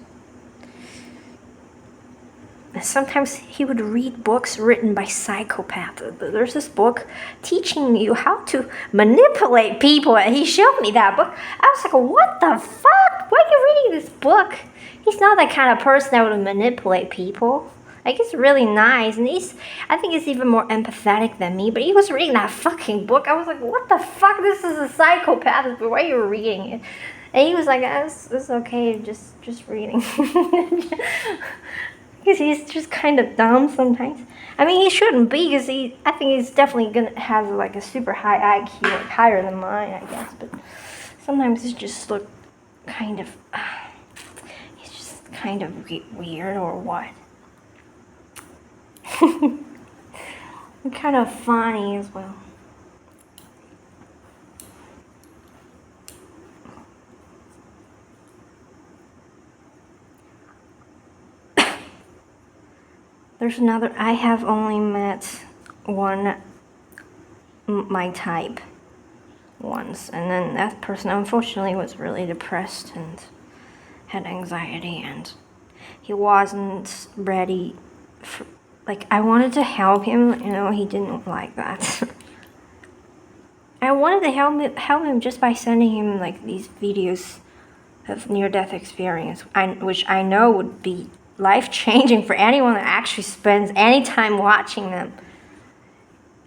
And sometimes he would read books written by psychopaths. There's this book teaching you how to manipulate people, and he showed me that book. I was like, what the fuck? Why are you reading this book? He's not that kind of person that would manipulate people. Like, he's really nice, and I think he's even more empathetic than me, but he was reading that fucking book. I was like, what the fuck? This is a psychopath, but why are you reading it? And he was like, it's okay, just reading. Because he's just kind of dumb sometimes. I mean, he shouldn't be, because I think he's definitely gonna have like a super high IQ, like higher than mine, I guess, but sometimes he just look kind of, he's just kind of weird or what. And kind of funny as well. There's another, I have only met one, my type, once, and then that person unfortunately was really depressed and had anxiety, and he wasn't ready for, like, I wanted to help him, you know, he didn't like that. I wanted to help him just by sending him like these videos of near-death experience, which I know would be life-changing for anyone that actually spends any time watching them.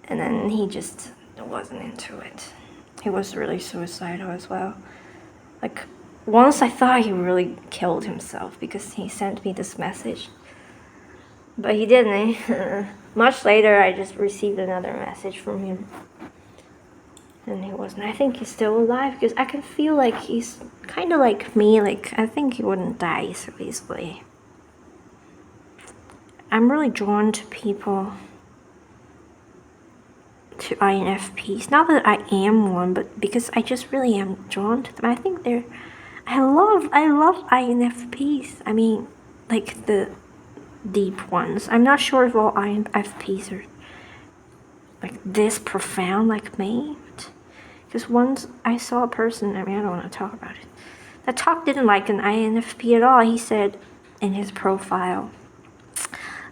And then he just wasn't into it. He was really suicidal as well. Like, once I thought he really killed himself because he sent me this message. But he didn't. Much later, I just received another message from him. And he wasn't. I think he's still alive because I can feel like he's kind of like me. Like, I think he wouldn't die so easily. I'm really drawn to people, to INFPs. Not that I am one, but because I just really am drawn to them. I think I love INFPs. I mean, like the deep ones. I'm not sure if all INFPs are like this profound like me. Because once I saw a person, I mean, I don't want to talk about it. That talk didn't like an INFP at all. He said in his profile,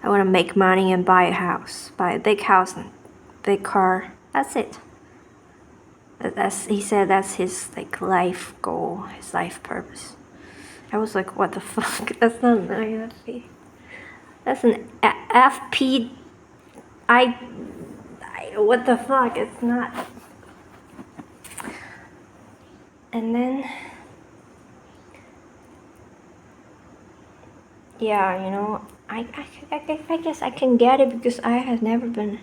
I want to make money and buy a house, buy a big house and big car. That's it. He said that's his like life goal, his life purpose. I was like, what the fuck? That's not an INFP. That's an FP. What the fuck? It's not. And then, yeah, you know, I guess I can get it because I have never been.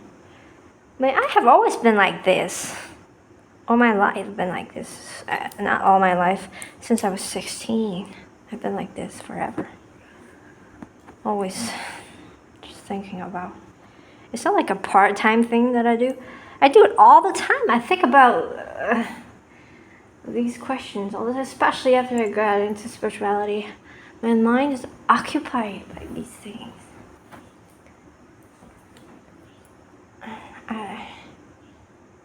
I mean, I have always been like this. All my life I've been like this. Not all my life. Since I was 16, I've been like this forever. Always just thinking about. It's not like a part-time thing that I do. I do it all the time. I think about these questions all the time, especially after I got into spirituality. My mind is occupied by these things.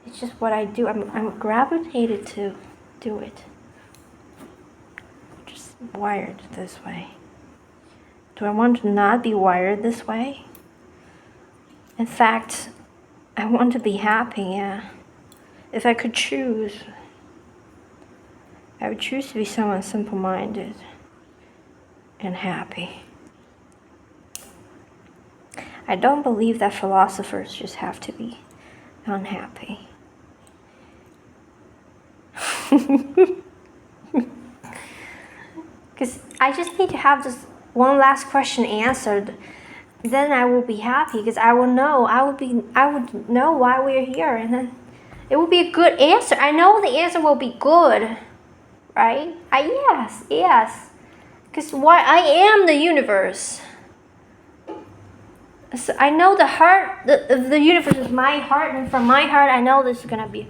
It's just what I do. I'm gravitated to do it. Just wired this way. Do I want to not be wired this way? In fact, I want to be happy, yeah. If I could choose, I would choose to be someone simple-minded and happy. I don't believe that philosophers just have to be unhappy. Because I just need to have this one last question answered. Then I will be happy because I would know why we're here, and then it will be a good answer. I know the answer will be good, right? Yes. Because I am the universe. So I know the heart, the universe is my heart, and from my heart, I know this is gonna be a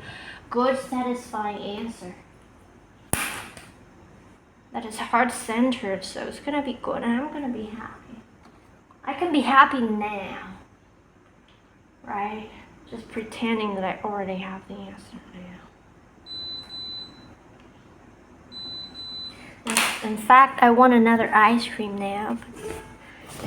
good, satisfying answer. That is heart-centered, so it's gonna be good, and I'm gonna be happy. I can be happy now, right? Just pretending that I already have the answer now. In fact, I want another ice cream now.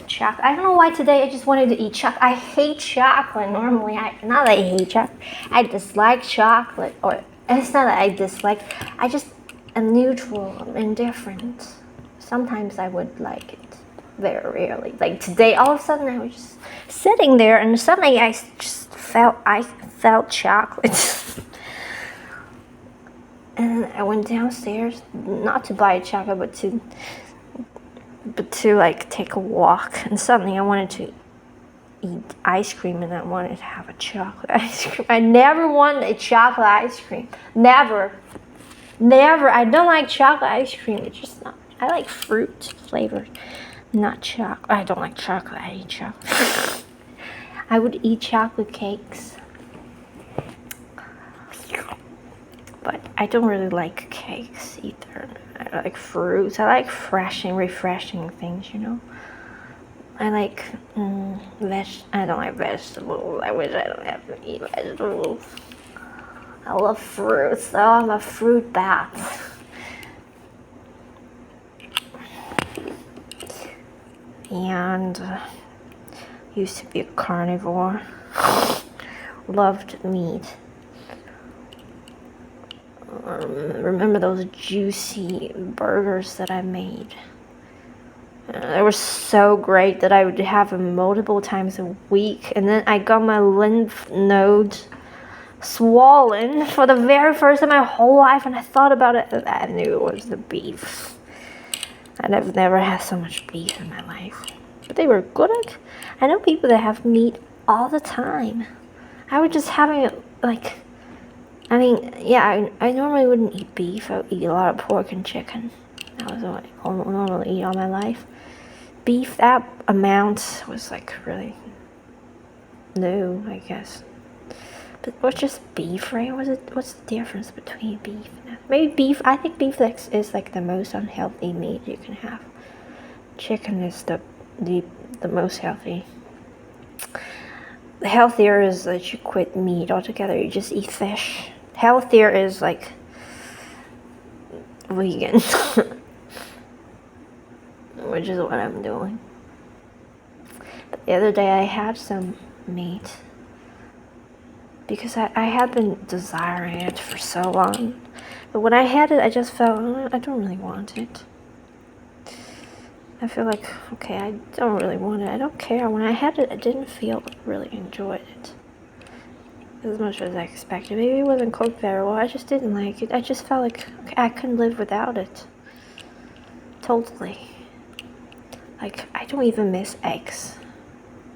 Chocolate. I don't know why today I just wanted to eat chocolate. I hate chocolate normally. Not that I hate chocolate. I dislike chocolate. Or it's not that I dislike. I just am neutral. I'm indifferent. Sometimes I would like it. very rarely. Like today, all of a sudden I was just sitting there, and suddenly I felt chocolate. And I went downstairs, not to buy a chocolate, but to like take a walk. And suddenly I wanted to eat ice cream, and I wanted to have a chocolate ice cream. I never wanted a chocolate ice cream. Never. I don't like chocolate ice cream. It's just not. I like fruit flavored, not chocolate. I don't like chocolate. I eat chocolate. I would eat chocolate cakes, but I don't really like cakes either. I like fruits. I like fresh and refreshing things, you know. I like I don't like vegetables. I wish I don't have to eat vegetables. I love fruits, so I'm a fruit bat. And used to be a carnivore. Loved meat. Remember those juicy burgers that I made? They were so great that I would have them multiple times a week. And then I got my lymph nodes swollen for the very first time in my whole life. And I thought about it, and I knew it was the beef. And I've never had so much beef in my life. But they were good. I know people that have meat all the time. I was just having it like... I mean, yeah, I normally wouldn't eat beef. I would eat a lot of pork and chicken. That was what I normally eat all my life. Beef, that amount was like really new, I guess. But what's just beef, right? What's the difference between beef and that? Maybe beef, I think beef is like the most unhealthy meat you can have. Chicken is the most healthy. The healthier is that you quit meat altogether. You just eat fish. Healthier is like vegan, which is what I'm doing. But the other day I had some meat because I had been desiring it for so long. But when I had it, I just felt, I don't really want it. I feel like, okay, I don't really want it. I don't care. When I had it, I didn't feel really enjoyed it as much as I expected. Maybe it wasn't cooked very well. I just didn't like it. I just felt like, okay, I couldn't live without it. Totally. Like, I don't even miss eggs.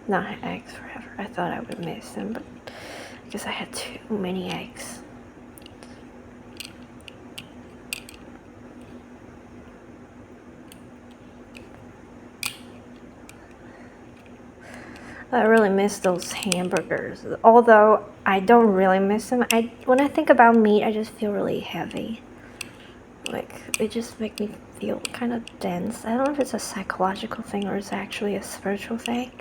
Not eggs forever. I thought I would miss them, but I guess I had too many eggs. I really miss those hamburgers. Although I don't really miss them. When I think about meat, I just feel really heavy. Like, it just makes me feel kind of dense. I don't know if it's a psychological thing or it's actually a spiritual thing.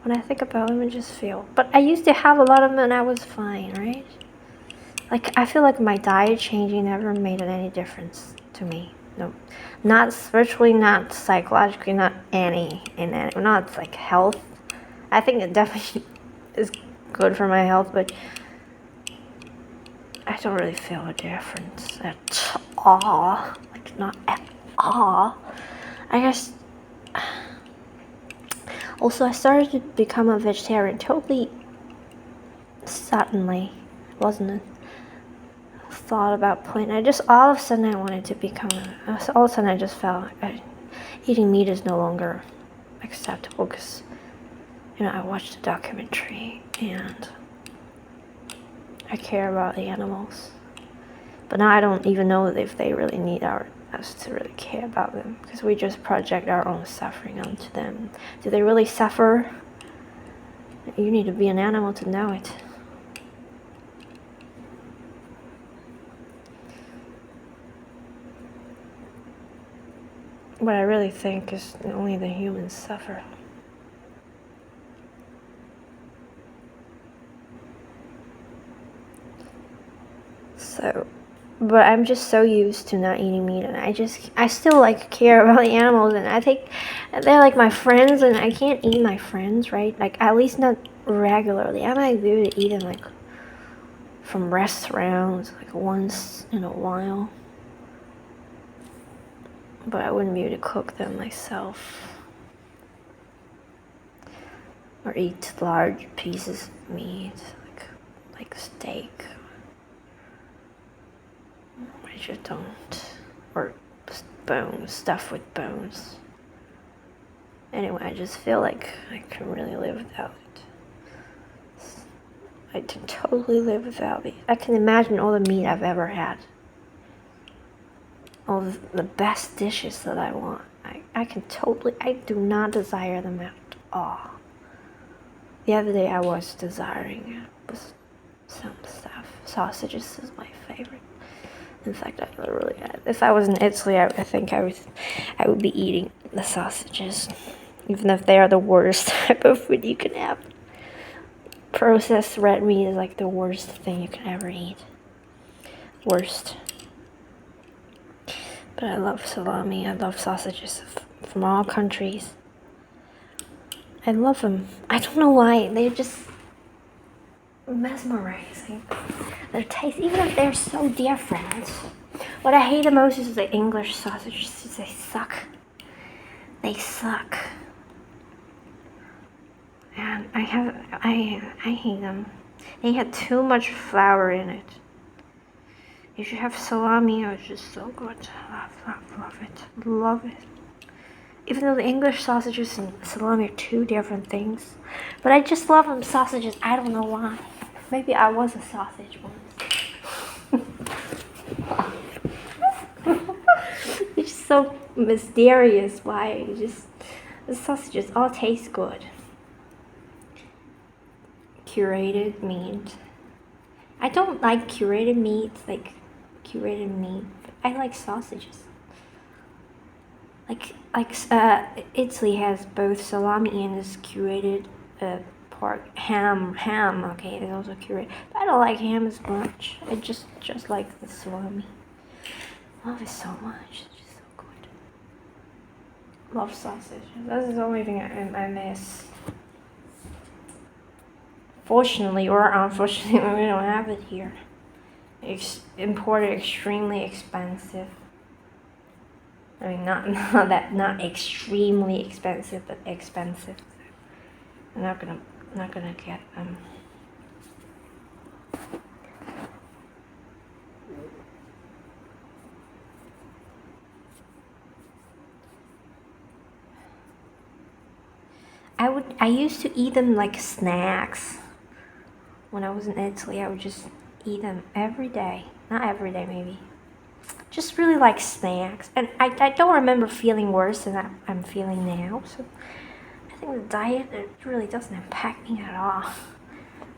When I think about them, I just feel... But I used to have a lot of them and I was fine, right? Like, I feel like my diet changing never made any difference to me. No. Not spiritually, not psychologically, not not like health. I think it definitely is good for my health, but I don't really feel a difference at all. Like, not at all. I guess... Also, I started to become a vegetarian totally suddenly, wasn't it? Thought about putting... all of a sudden I wanted to become all of a sudden I just felt like eating meat is no longer acceptable because... You know, I watched a documentary and I care about the animals. But now I don't even know if they really need us to really care about them because we just project our own suffering onto them. Do they really suffer? You need to be an animal to know it. What I really think is only the humans suffer. So, but I'm just so used to not eating meat, and I still like care about the animals, and I think they're like my friends, and I can't eat my friends, right? Like, at least not regularly. I might be able to eat them like from restaurants, like once in a while, but I wouldn't be able to cook them myself. or eat large pieces of meat, like steak. I just don't. Or bones, stuff with bones. Anyway, I just feel like I can really live without it. I can totally live without it. I can imagine all the meat I've ever had. All the best dishes that I want. I do not desire them at all. The other day I was desiring some stuff. Sausages is my favorite. In fact, if I was in Italy, I think I would be eating the sausages, even if they are the worst type of food you can have. Processed red meat is like the worst thing you can ever eat. Worst. But I love salami. I love sausages from all countries. I love them. I don't know why. They're just mesmerizing. Their taste, even if they're so different. What I hate the most is the English sausages. They suck. They suck. And I hate them. They had too much flour in it. If you have salami, it's just so good. Love it. Love it. Even though the English sausages and salami are two different things. But I just love them sausages. I don't know why. Maybe I was a sausage once. It's just so mysterious why the sausages all taste good. Curated meat. I don't like curated meat, I like sausages. Italy has both salami and this curated pork ham. Okay, it's also curated. But I don't like ham as much. I just like the salami. Love it so much. It's just so good. Love sausages. That's the only thing I miss. Fortunately or unfortunately, we don't have it here. It's imported, extremely expensive. I mean, not extremely expensive, but expensive. I'm not gonna get them. I used to eat them like snacks. When I was in Italy, I would just eat them every day. Not every day, maybe. Just really like snacks. And I don't remember feeling worse than I'm feeling now. So I think the diet, it really doesn't impact me at all.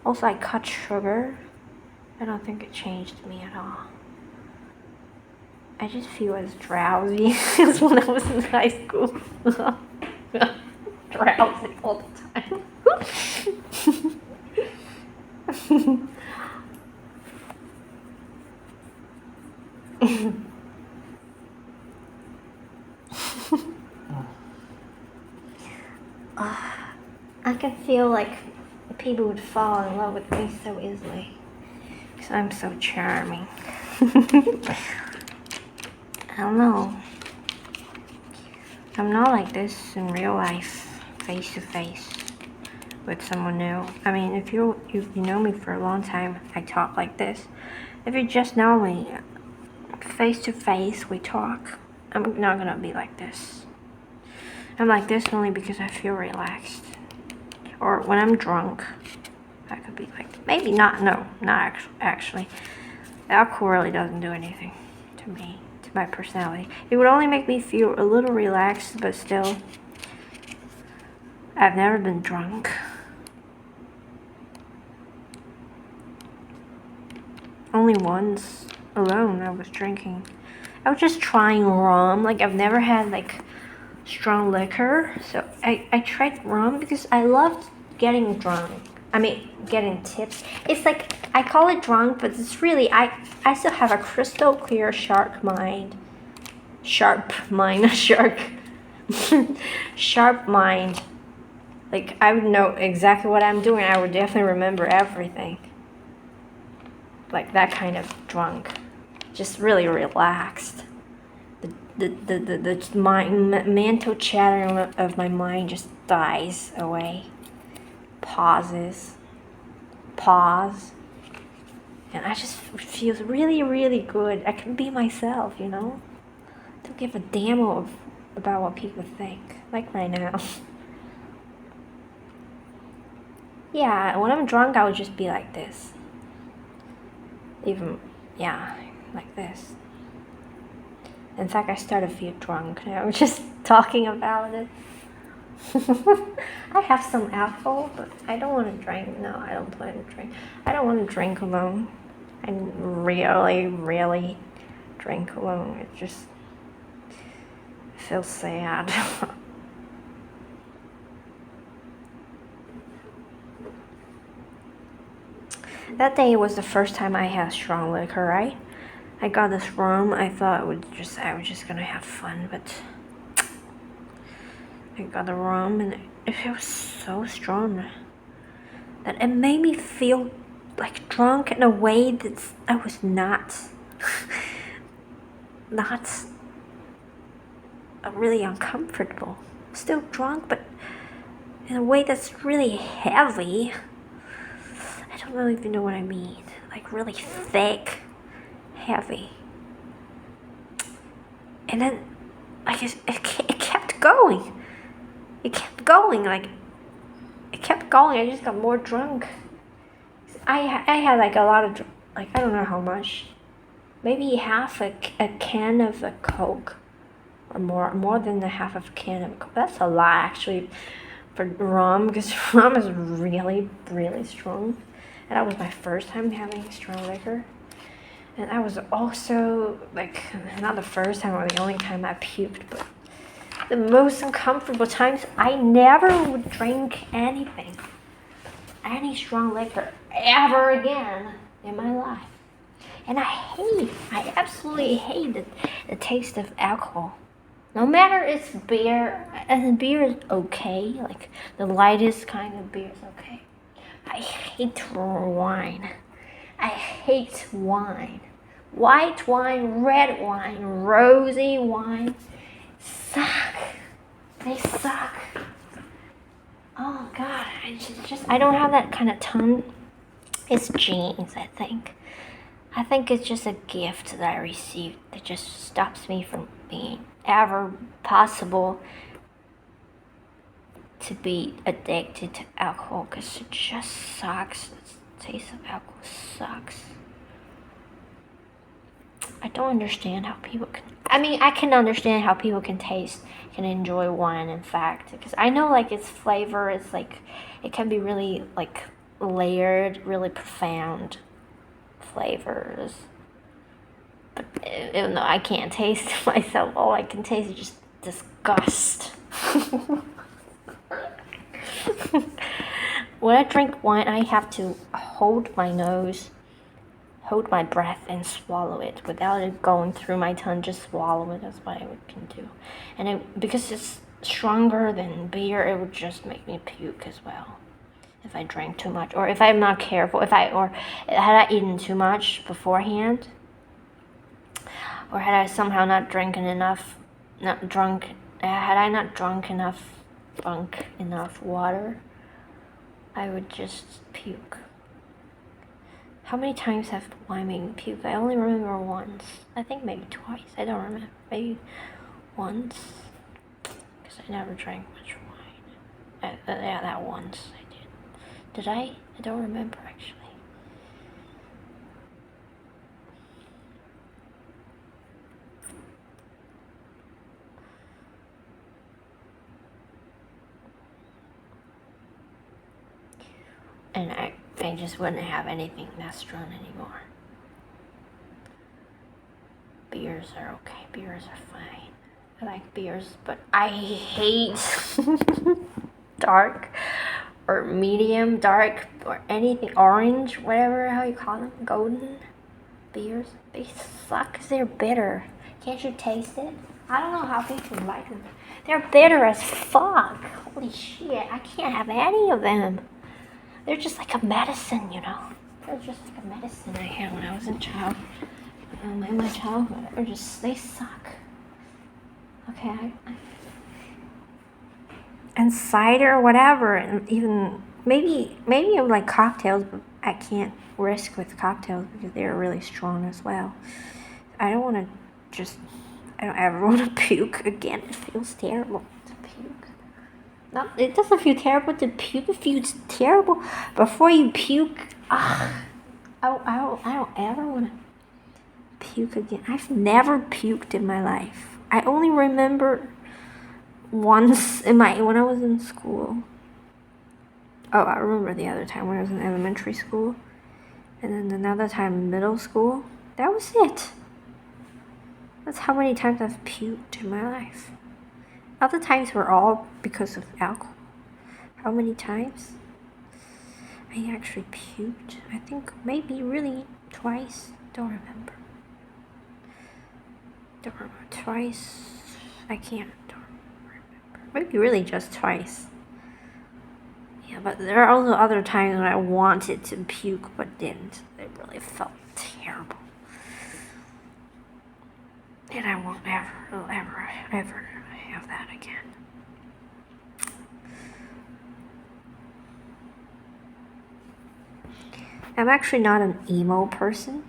Also, I cut sugar. I don't think it changed me at all. I just feel as drowsy as when I was in high school. Drowsy all the time. I can feel like people would fall in love with me so easily because I'm so charming. I don't know. I'm not like this in real life, face to face with someone new. I mean, if you know me for a long time, I talk like this. If you just know me, face to face, we talk. I'm not gonna be like this. I'm like this only because I feel relaxed. Or when I'm drunk, I could be like, maybe not, no, not actually. Alcohol really doesn't do anything to me, to my personality. It would only make me feel a little relaxed, but still, I've never been drunk. Only once alone I was drinking. I was just trying rum. Like, I've never had like strong liquor, so I tried rum because I loved getting drunk. I mean, getting tips. It's like, I call it drunk, but it's really, I still have a crystal clear sharp mind, not shark. Sharp mind. Like, I would know exactly what I'm doing. I would definitely remember everything. Like that kind of drunk. Just really relaxed. The mental chatter of my mind just dies away. pause, and I just feel really, really good. I can be myself, you know? Don't give a damn about what people think, like right now. Yeah, when I'm drunk, I would just be like this. Even, yeah, like this. In fact, I started to feel drunk. I'm just talking about it. I have some alcohol, but I don't want to drink. No, I don't plan to drink. I don't want to drink alone. I really, really drink alone. It just feels sad. That day was the first time I had strong liquor, right? I got this rum. I thought I was just gonna have fun, but I got the rum and it was so strong that it made me feel like drunk in a way that I was not really uncomfortable. Still drunk, but in a way that's really heavy. I don't really even know what I mean. Like really thick, heavy. And then I guess it kept going. It kept going, like it kept going. I just got more drunk. I had like a lot of, like, I don't know how much, maybe half a can of a Coke, or more than the half of a can of Coke. That's a lot actually for rum, because rum is really, really strong. And that was my first time having strong liquor. And I was also, like, not the first time or the only time I puked, but the most uncomfortable times. I never would drink anything, any strong liquor, ever again in my life. And I absolutely hate the taste of alcohol. No matter it's beer, and beer is okay, like the lightest kind of beer is okay. I hate wine. I hate wine. White wine, red wine, rosy wine suck. They suck. Oh God, I don't have that kind of tongue. It's genes, I think. I think it's just a gift that I received that just stops me from being ever possible to be addicted to alcohol, because it just sucks. The taste of alcohol sucks. I don't understand how people can. I mean, I can understand how people can enjoy wine, in fact, because I know, like, its flavor is like, it can be really, like, layered, really profound flavors. But even though I can't taste it myself, all I can taste is just disgust. When I drink wine, I have to hold my nose, hold my breath, and swallow it without it going through my tongue. Just swallow it. That's what I can do. And because it's stronger than beer, it would just make me puke as well if I drank too much, or if I'm not careful. Or had I eaten too much beforehand, or had I somehow not drinking enough, had I not drunk enough water, I would just puke. How many times have wine made me puke? I only remember once. I think maybe twice. I don't remember. Maybe once. Because I never drank much wine. Yeah, that once I did. Did I? I don't remember, actually. And I just wouldn't have anything that strong anymore. Beers are okay. Beers are fine. I like beers, but I hate dark or medium dark or anything orange, whatever, how you call them, golden beers. They suck because they're bitter. Can't you taste it? I don't know how people like them. They're bitter as fuck. Holy shit, I can't have any of them. They're just like a medicine, you know. They're just like a medicine I had when I was in my childhood. They suck. Okay, and cider or whatever, and even maybe I like cocktails, but I can't risk with cocktails because they're really strong as well. I don't want to just. I don't ever want to puke again. It feels terrible to puke. No, it doesn't feel terrible to puke. It feels terrible before you puke. Ugh. I don't ever want to puke again. I've never puked in my life. I only remember once when I was in school. Oh, I remember the other time when I was in elementary school, and then another time in middle school. That was it. That's how many times I've puked in my life. Other times were all because of alcohol. How many times? I actually puked. I think maybe really twice. Don't remember. Twice. Don't remember. Maybe really just twice. Yeah, but there are also other times when I wanted to puke but didn't. It really felt terrible. And I won't ever have that again. I'm actually not an emo person.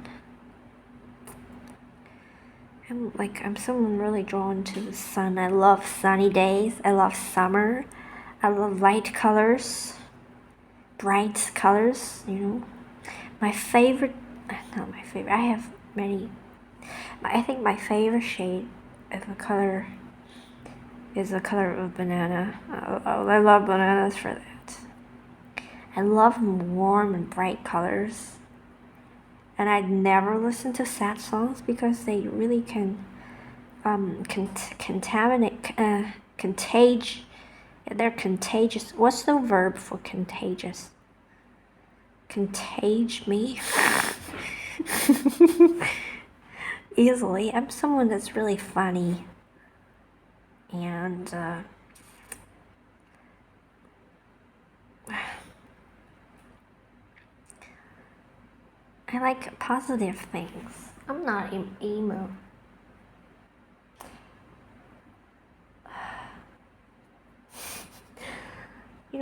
I'm someone really drawn to the sun. I love sunny days. I love summer. I love light colors, bright colors, My favorite, not my favorite, I have many. I think my favorite shade of a color is the color of banana. I love bananas for that. I love warm and bright colors. And I'd never listen to sad songs because they really can contaminate, contagious. They're contagious. What's the verb for contagious? Contage me easily. I'm someone that's really funny, and I like positive things. I'm not emo.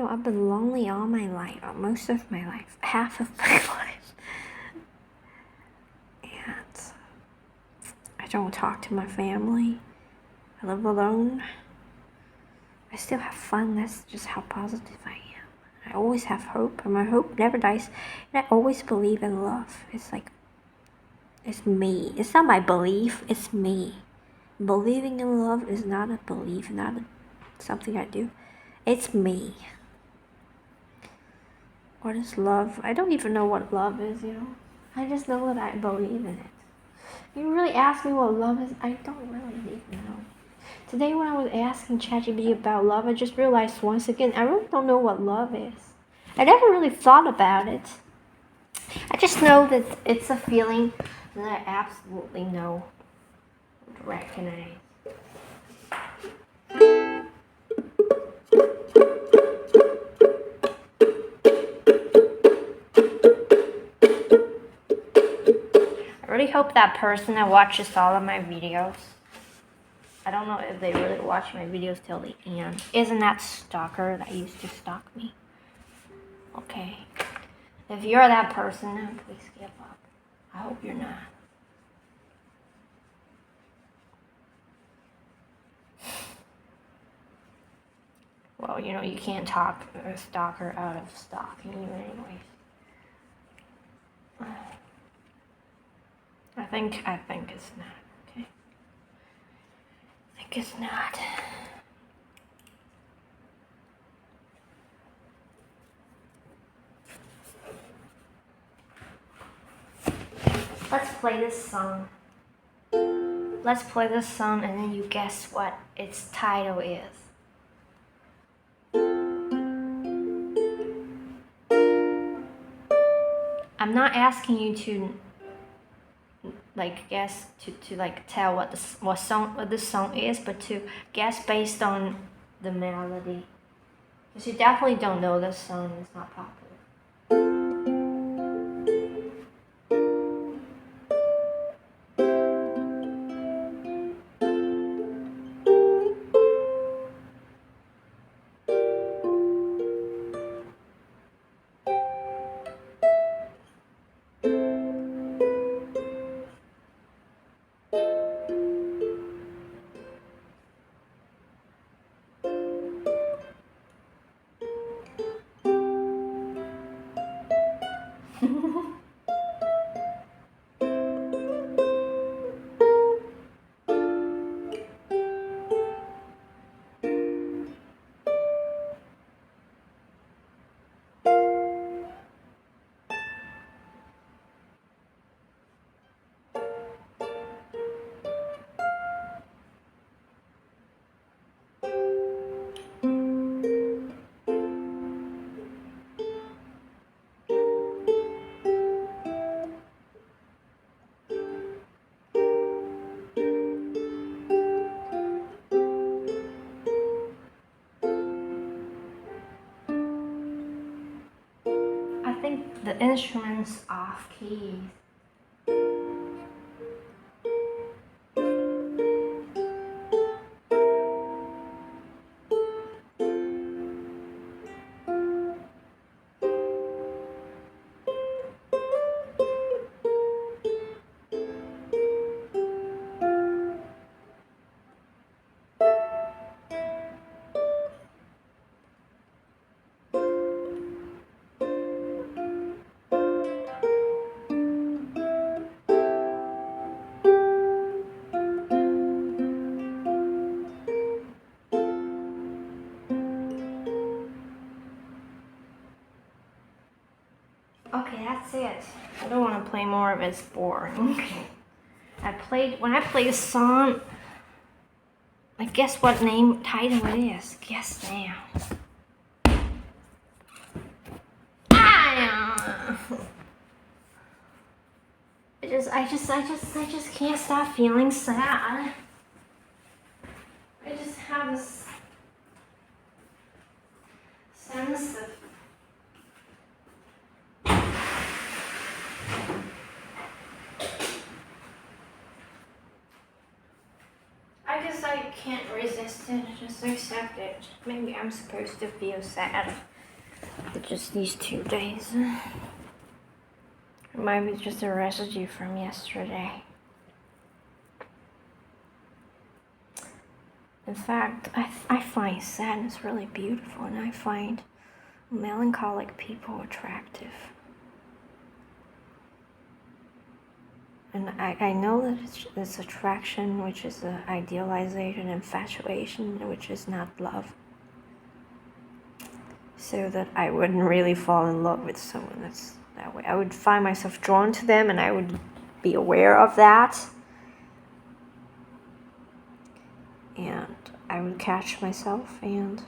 I've been lonely all my life, most of my life, half of my life. And I don't talk to my family. I live alone. I still have fun. That's just how positive I am. I always have hope, and my hope never dies. And I always believe in love. It's me. It's not my belief, it's me. Believing in love is not a belief, not something I do. It's me. What is love? I don't even know what love is, I just know that I believe in it. You really ask me what love is, I don't really even know. Today when I was asking ChatGPT about love, I just realized once again, I really don't know what love is. I never really thought about it. I just know that it's a feeling that I absolutely know, recognize. I really hope that person that watches all of my videos, I don't know if they really watch my videos till the end, isn't that stalker that used to stalk me. Okay. If you're that person, please give up. I hope you're not. Well, you can't talk a stalker out of stalking you anyways. I think it's not, okay? I think it's not. Let's play this song. Let's play this song and then you guess what its title is. I'm not asking you to guess to tell what this song is, but to guess based on the melody. Because you definitely don't know this song, it's not popular. I think the instrument's off key. Okay, that's it. I don't want to play more of it. It's boring. When I play a song, like guess what title it is? Guess now. I just can't stop feeling sad. I just have this sense of I guess I can't resist it, just accept it. Maybe I'm supposed to feel sad for just these 2 days. It might be just a residue from yesterday. In fact, I find sadness really beautiful, and I find melancholic people attractive. And I know that it's attraction, which is idealization, infatuation, which is not love. So that I wouldn't really fall in love with someone that's that way. I would find myself drawn to them, and I would be aware of that. And I would catch myself, and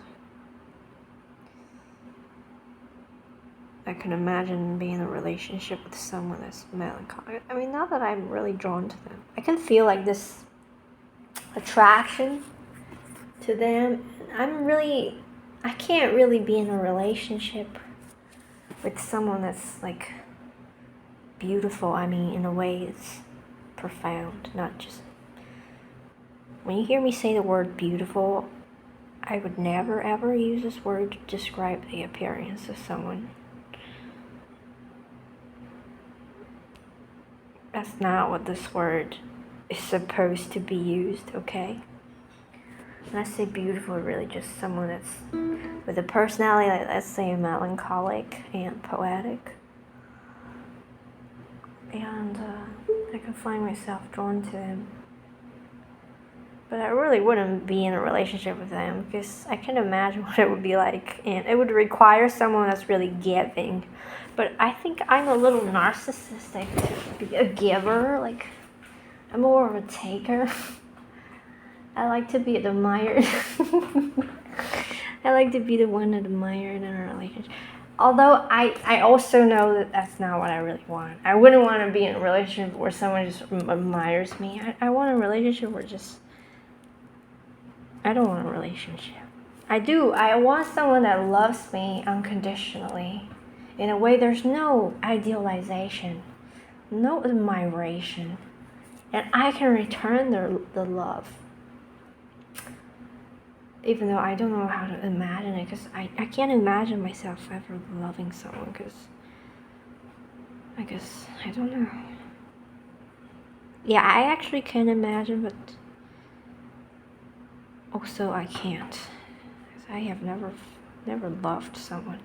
I can imagine being in a relationship with someone that's melancholic. I mean, not that I'm really drawn to them. I can feel like this attraction to them. I can't really be in a relationship with someone that's like beautiful. I mean, in a way it's profound, not just... When you hear me say the word beautiful, I would never ever use this word to describe the appearance of someone. That's not what this word is supposed to be used, okay? When I say beautiful, really just someone that's with a personality, like, let's say, melancholic and poetic. And I can find myself drawn to them. But I really wouldn't be in a relationship with them, because I can imagine what it would be like, and it would require someone that's really giving. But I think I'm a little narcissistic to be a giver. Like, I'm more of a taker. I like to be admired. I like to be the one admired in a relationship. Although I also know that that's not what I really want. I wouldn't want to be in a relationship where someone just admires me. I want a relationship where I don't want a relationship. I want someone that loves me unconditionally. In a way, there's no idealization, no admiration. And I can return the love. Even though I don't know how to imagine it, because I can't imagine myself ever loving someone, because I guess, I don't know. Yeah, I actually can imagine, but also I can't. 'Cause I have never loved someone.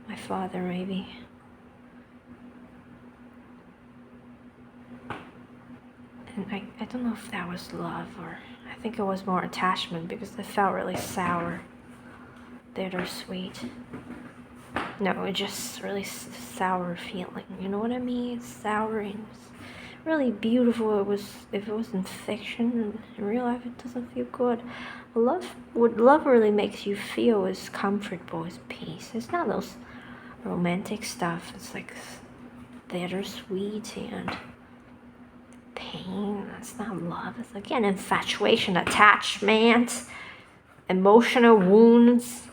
My father, maybe. And I don't know if that was love, or I think it was more attachment, because it felt really sour, bittersweet. No, it just really sour feeling. You know what I mean? It's sour and it's really beautiful. If it was in fiction, and in real life it doesn't feel good. What love really makes you feel is comfortable, is peace. It's not those romantic stuff. It's like bittersweet and pain. That's not love. It's again infatuation, attachment, emotional wounds.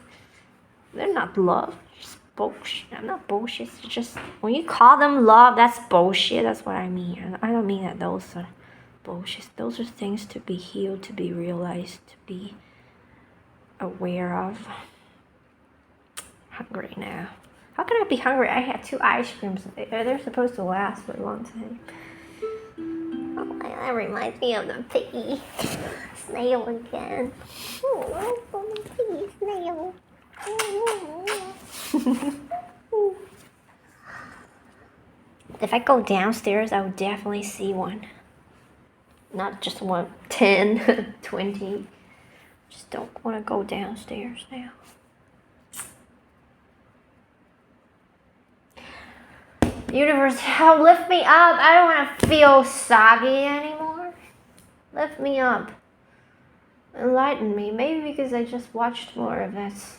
They're not love. Just bullshit. I'm not bullshit. It's just when you call them love, that's bullshit. That's what I mean. I don't mean that those are bullshit. Those are things to be healed, to be realized, to be aware of. Hungry now. How can I be hungry? I had 2 ice creams. They're supposed to last for a long time. Oh, that reminds me of the piggy snail again. Oh, piggy snail. If I go downstairs, I would definitely see one. Not just one, 10, 20. Just don't want to go downstairs now. Universe, help, lift me up. I don't want to feel soggy anymore. Lift me up. Enlighten me. Maybe because I just watched more of this.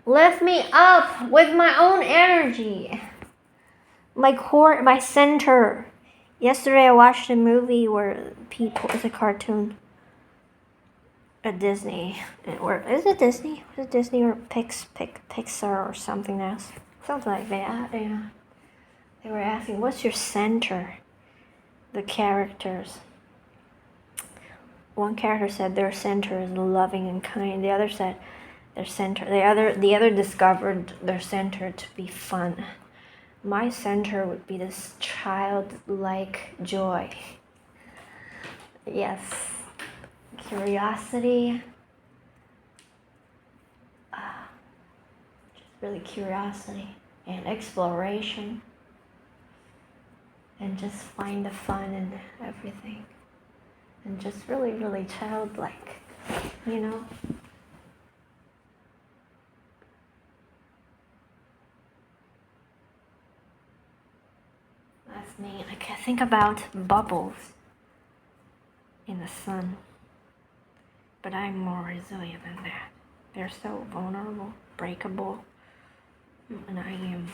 Lift me up with my own energy. My core, my center. Yesterday I watched a movie where people, it's a cartoon. At Disney. Or is it Disney? Was it Disney or Pixar or something else? Something like that, yeah. They were asking, what's your center? The characters. One character said their center is loving and kind. The other said their center, the other discovered their center to be fun. My center would be this childlike joy. Yes. Curiosity. Just really curiosity and exploration. And just find the fun in everything. And just really, really childlike, you know? That's me. I can think about bubbles in the sun. But I'm more resilient than that. They're so vulnerable, breakable. And I am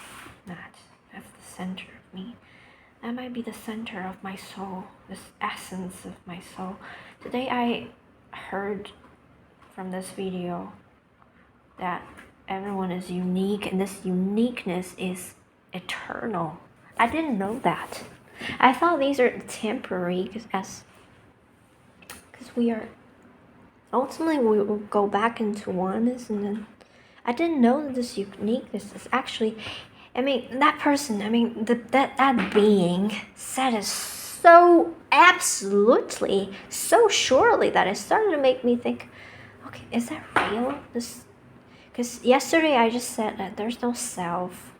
not. That's the center of me. That might be the center of my soul, this essence of my soul. Today I heard from this video that everyone is unique and this uniqueness is eternal. I didn't know that. I thought these are temporary because we are ultimately we will go back into oneness, and then I didn't know that this uniqueness is actually, I mean, that person, I mean, that being said it so absolutely, so surely that it started to make me think, okay, is that real? This, because yesterday I just said that there's no self.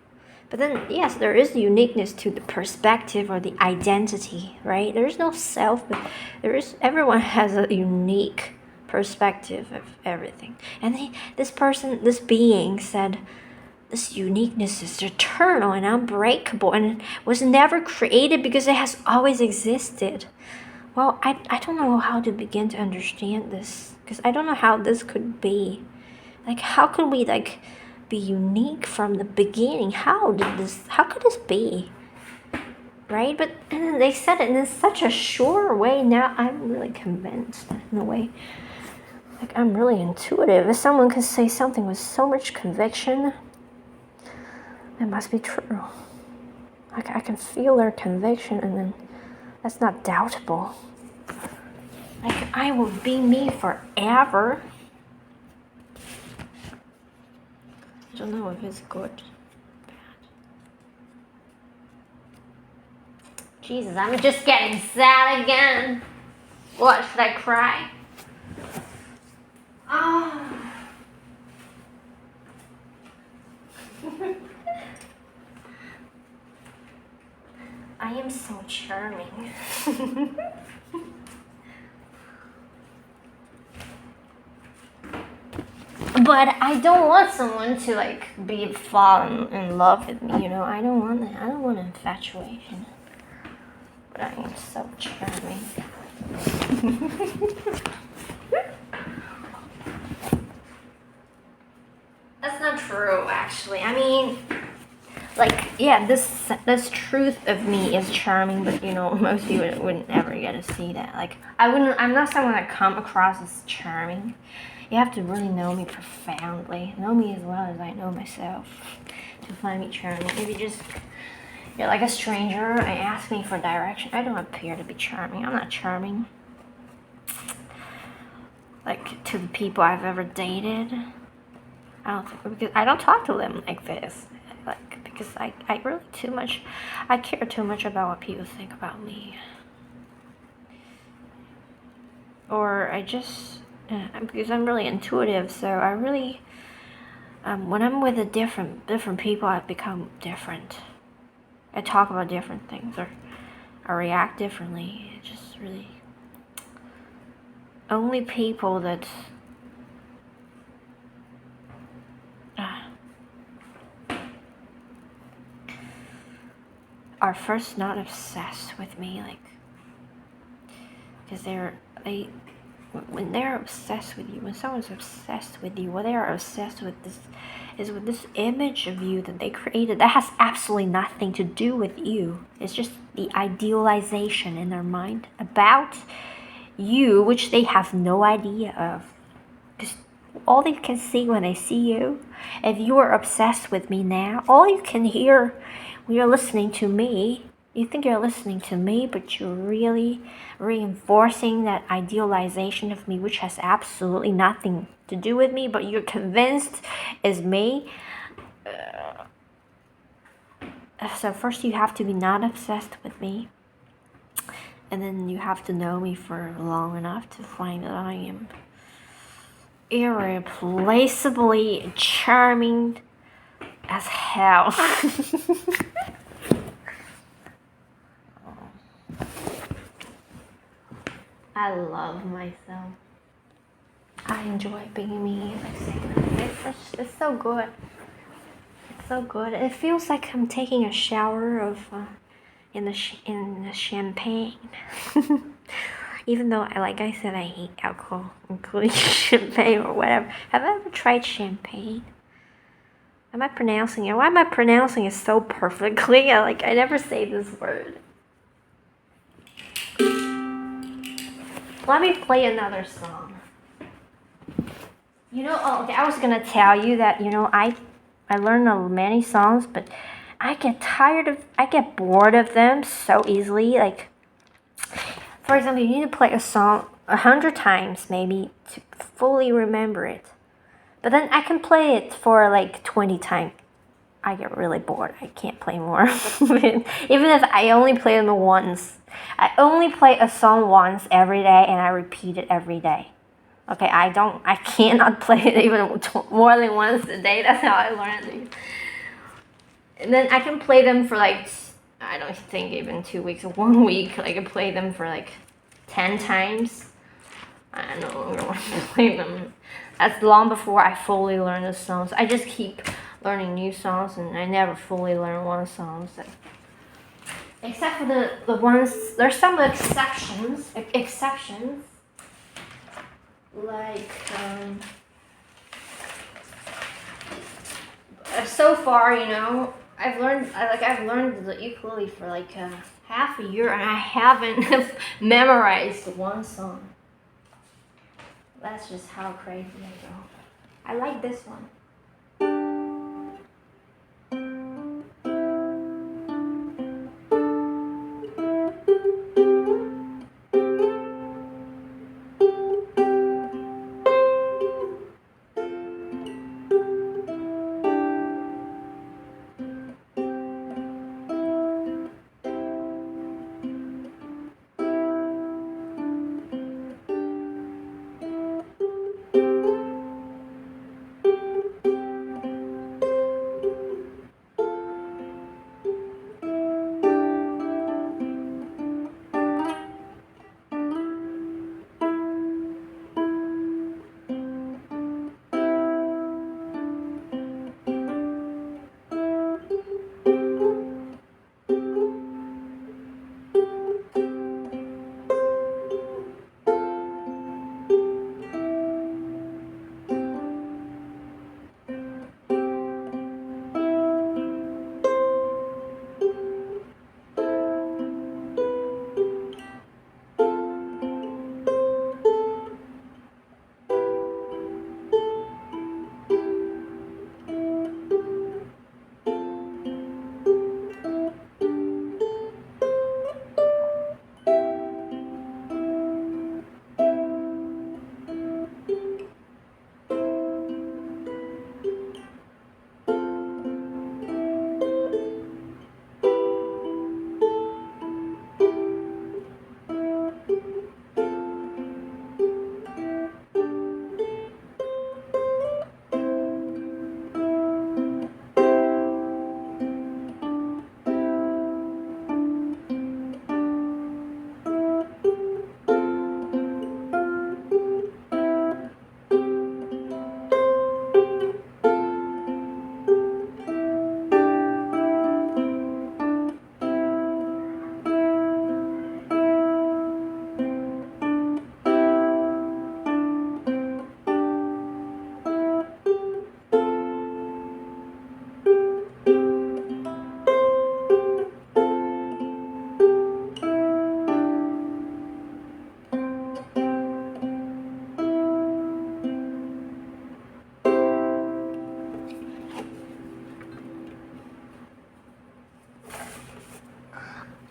But then, yes, there is uniqueness to the perspective or the identity, right? There's no self, but there is, everyone has a unique perspective of everything. And this being said, this uniqueness is eternal and unbreakable and was never created because it has always existed. Well, I don't know how to begin to understand this, because I don't know how this could be. Like, how could we, like, be unique from the beginning? How could this be? Right? But and they said it in such a sure way. Now I'm really convinced in a way. Like, I'm really intuitive. If someone can say something with so much conviction, it must be true. Like, I can feel their conviction, and then that's not doubtable. Like, I will be me forever. I don't know if it's good, bad. Jesus, I'm just getting sad again. What, should I cry? Oh. I am so charming. But I don't want someone to like fall in love with me, you know. I don't want that. I don't want infatuation. But I am so charming. That's not true, actually. I mean, like, yeah, this truth of me is charming, but you know, most people wouldn't ever get to see that. Like, I'm not someone that come across as charming. You have to really know me profoundly, know me as well as I know myself, to find me charming. If you're like a stranger and ask me for direction, I don't appear to be charming. I'm not charming. Like, to the people I've ever dated, because I don't talk to them like this. Like, because I care too much about what people think about me. Or because I'm really intuitive, so I really, when I'm with different people, I become different. I talk about different things, or I react differently. It just really, only people that are first not obsessed with me, like, because when they're obsessed with you, when someone's obsessed with you, what they are obsessed with with this image of you that they created that has absolutely nothing to do with you. It's just the idealization in their mind about you, which they have no idea of. Because all they can see when they see you, if you are obsessed with me now, all you can hear when you're listening to me, you think you're listening to me, but you're really reinforcing that idealization of me, which has absolutely nothing to do with me, but you're convinced is me. So first you have to be not obsessed with me, and then you have to know me for long enough to find that I am irreplaceably charming as hell. I love myself. I enjoy being me. It's so good. It's so good. It feels like I'm taking a shower in the champagne. Even though, like I said, I hate alcohol, including champagne or whatever. Have I ever tried champagne? Am I pronouncing it? Why am I pronouncing it so perfectly? I never say this word. Let me play another song. You know, okay, I was gonna tell you that, you know, I learn many songs, but I get bored of them so easily. Like, for example, you need to play a song 100 times maybe to fully remember it. But then I can play it for like 20 times. I get really bored. I can't play more. Even if I only play them once. I only play a song once every day and I repeat it every day. Okay, I cannot play it even more than once a day. That's how I learned it. And then I can play them for like, I don't think even 2 weeks or 1 week. I can play them for like 10 times. I no longer want to play them. That's long before I fully learn the songs. I just keep learning new songs and I never fully learn one song. So. Except for the ones, there's some exceptions. Like, so far, you know, I've learned the ukulele for like half a year and I haven't memorized one song. That's just how crazy I go. I like this one.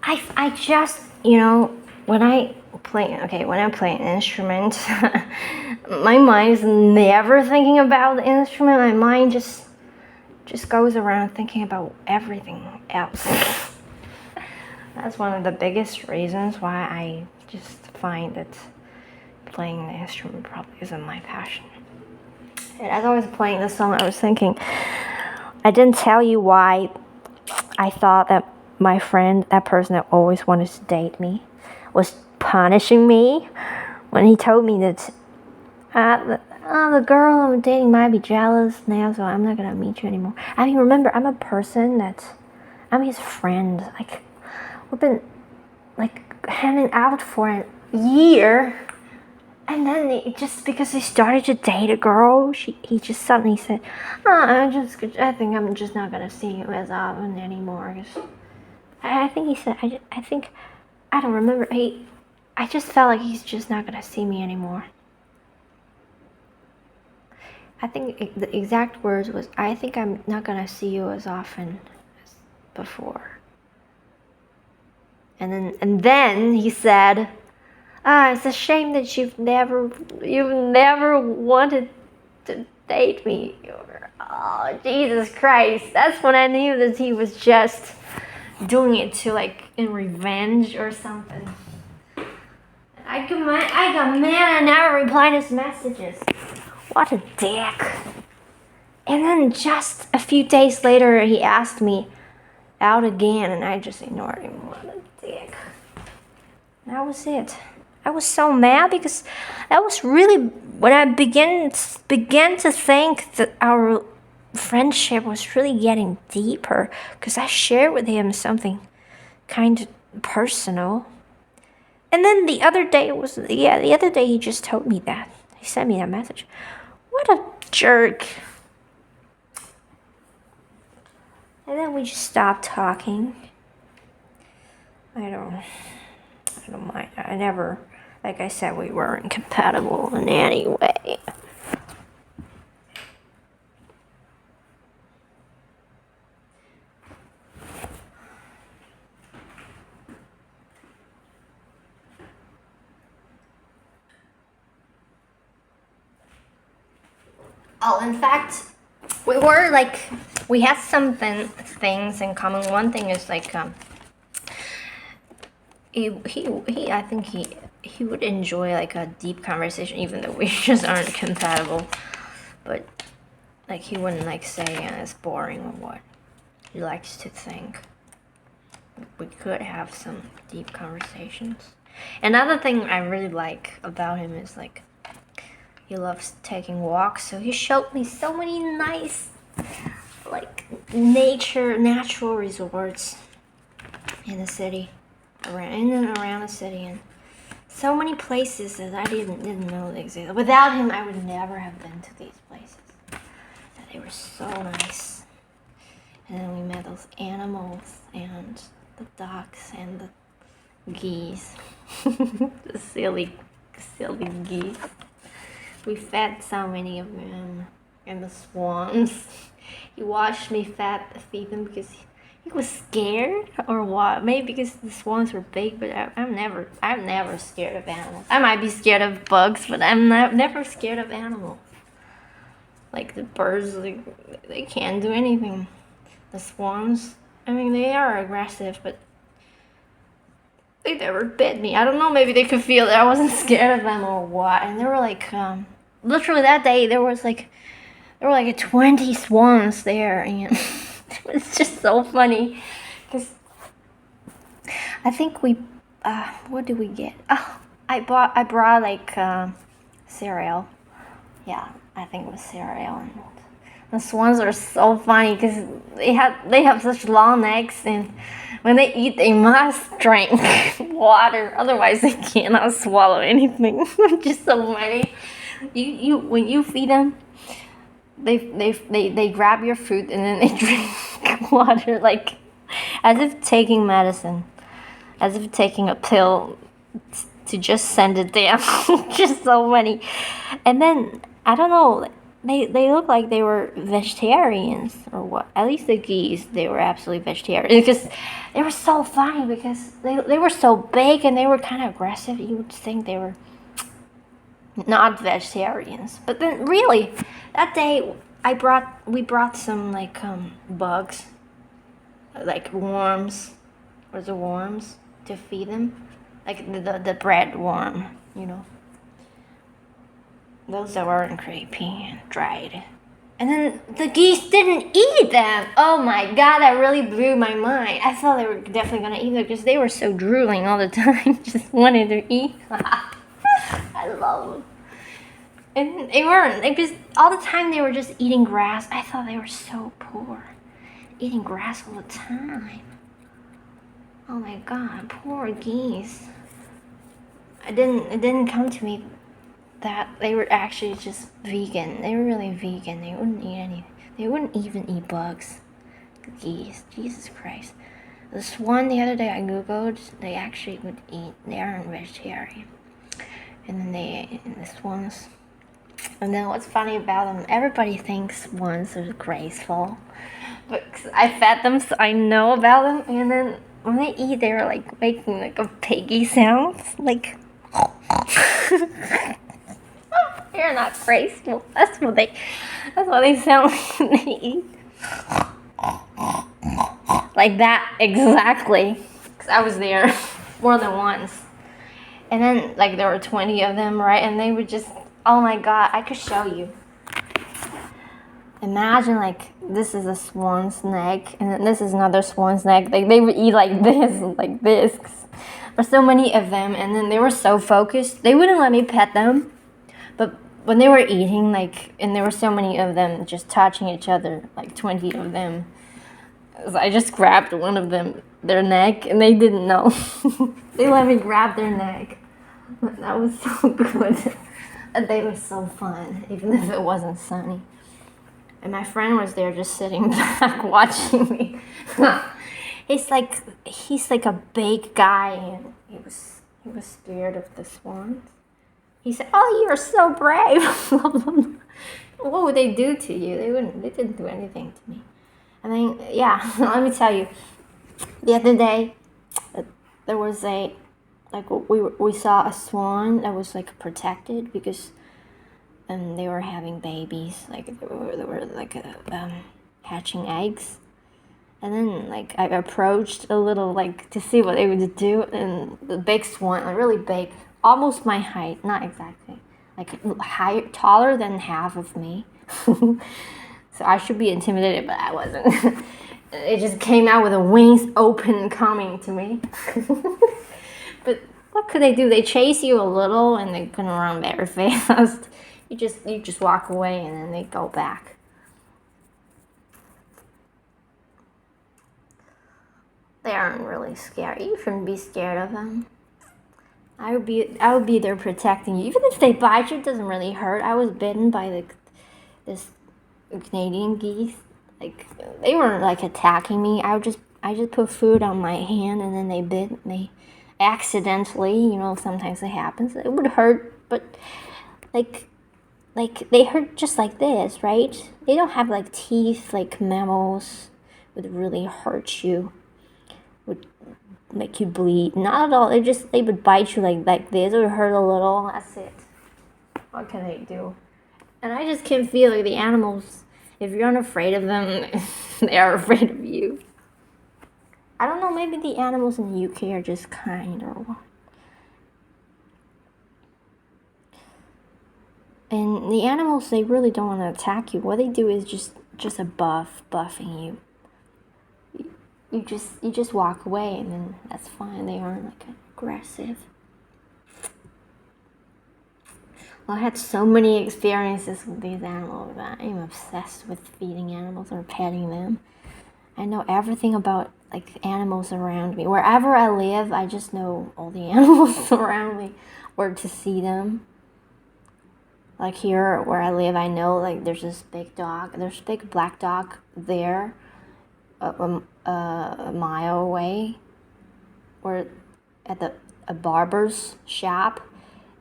I just, when when I play an instrument, my mind is never thinking about the instrument. My mind just goes around thinking about everything else. That's one of the biggest reasons why I just find that playing the instrument probably isn't my passion. And as I was playing this song, I was thinking, I didn't tell you why I thought that my friend, that person that always wanted to date me, was punishing me when he told me that the girl I'm dating might be jealous now, so I'm not gonna meet you anymore. I mean, remember, I'm his friend. Like, we've been hanging out for a year, and then just because he started to date a girl, he just suddenly said, I think I'm just not gonna see you as often anymore. I think he said, I don't remember. I just felt like he's just not gonna see me anymore. I think the exact words was, I think I'm not gonna see you as often as before. And then he said, it's a shame that you've never wanted to date me. Oh, Jesus Christ. That's when I knew that he was just doing it to in revenge or something. I got mad and never replied his messages. What a dick. And then just a few days later, he asked me out again, and I just ignored him. What a dick. That was it. I was so mad because that was really when I began to think that our friendship was really getting deeper, because I shared with him something kind of personal. And then the other day he just told me that. He sent me that message. What a jerk. And then we just stopped talking. I don't mind. I never, like I said, we weren't compatible in any way. Oh, in fact, we had things in common. One thing is I think he would enjoy a deep conversation, even though we just aren't compatible. But he wouldn't say it's boring or what. He likes to think. We could have some deep conversations. Another thing I really like about him is he loves taking walks, so he showed me so many nice natural resorts in the city, in and around the city, and so many places that I didn't know they existed. Without him, I would never have been to these places. They were so nice. And then we met those animals and the ducks and the geese, the silly geese. We fed so many of them, and the swans. He watched me feed them because he was scared or what? Maybe because the swans were big, but I'm never scared of animals. I might be scared of bugs, but I'm never scared of animals. The birds, they can't do anything. The swans, I mean, they are aggressive, but they never bit me. I don't know, maybe they could feel that I wasn't scared of them or what. And they were literally that day, there were 20 swans there, and it was just so funny, because I think what did we get? Oh, I brought cereal. Yeah, I think it was cereal. And the swans are so funny because they have such long necks, and when they eat, they must drink water, otherwise they cannot swallow anything. Just so funny. When you feed them, they grab your food and then they drink water, as if taking medicine, as if taking a pill to just send it down. Just so funny. And then I don't know, they look like they were vegetarians or what. At least the geese, they were absolutely vegetarian because they were so funny because they were so big and they were kind of aggressive. You would think they were not vegetarians, but then really that day we brought some like bugs, like worms, or the worms to feed them, like the bread worm, you know. Those that weren't creepy and dried. And then the geese didn't eat them. Oh my god, that really blew my mind. I thought they were definitely gonna eat them because they were so drooling all the time, just wanted to eat. I love them. And they weren't. They just all the time they were just eating grass. I thought they were so poor, eating grass all the time. Oh my god, poor geese. It didn't come to me that they were actually just vegan. They were really vegan. They wouldn't eat any. They wouldn't even eat bugs. Geese, Jesus Christ. The swan the other day I googled, they actually would eat. They aren't vegetarian. And then they ate the swans. And then what's funny about them? Everybody thinks swans are graceful, but I fed them, so I know about them. And then when they eat, they were like making like a piggy sound, like. They're not graceful. That's what they sound like when they eat. Like that exactly. Cause I was there more than once, and then like there were 20 of them, right? And they would just, oh my god, I could show you. Imagine like this is a swan's neck, and then this is another swan's neck. Like they would eat like this, like this. There's so many of them, and then they were so focused. They wouldn't let me pet them, but when they were eating, like, and there were so many of them just touching each other, like 20 of them. So I just grabbed one of them, their neck, and they didn't know. They let me grab their neck. That was so good. They were so fun, even if it wasn't sunny. And my friend was there just sitting back watching me. he's like a big guy, and he was scared of the swans. He said, "Oh, you're so brave." What would they do to you? They didn't do anything to me. I mean, yeah. Let me tell you. The other day, there was we saw a swan that was like protected because, they were having babies. Like they were like hatching eggs. And then like I approached a little like to see what they would do, and the big swan, like really big, almost my height, not exactly, like higher, taller than half of me. So I should be intimidated, but I wasn't. It just came out with the wings open, coming to me. But what could they do? They chase you a little, and they're gonna run very fast. You just walk away, and then they go back. They aren't really scary. You shouldn't be scared of them. I would be there protecting you. Even if they bite you, it doesn't really hurt. I was bitten by this Canadian geese. Like they weren't like attacking me. I just put food on my hand, and then they bit me accidentally. You know, sometimes it happens. It would hurt, but like they hurt just like this, right? They don't have like teeth like mammals would really hurt you, would make you bleed. Not at all. They would bite you like this. It would hurt a little. That's it. What can they do? And I just can feel like the animals, if you're unafraid of them, they are afraid of you. I don't know, maybe the animals in the UK are just kind or what. And the animals, they really don't want to attack you. What they do is just a buffing you. You just walk away, and then that's fine. They aren't like aggressive. Well, I had so many experiences with these animals. I'm obsessed with feeding animals or petting them. I know everything about like animals around me. Wherever I live, I just know all the animals around me, where to see them. Like here where I live, I know like there's this big dog. There's a big black dog there, a mile away, or at a barber's shop.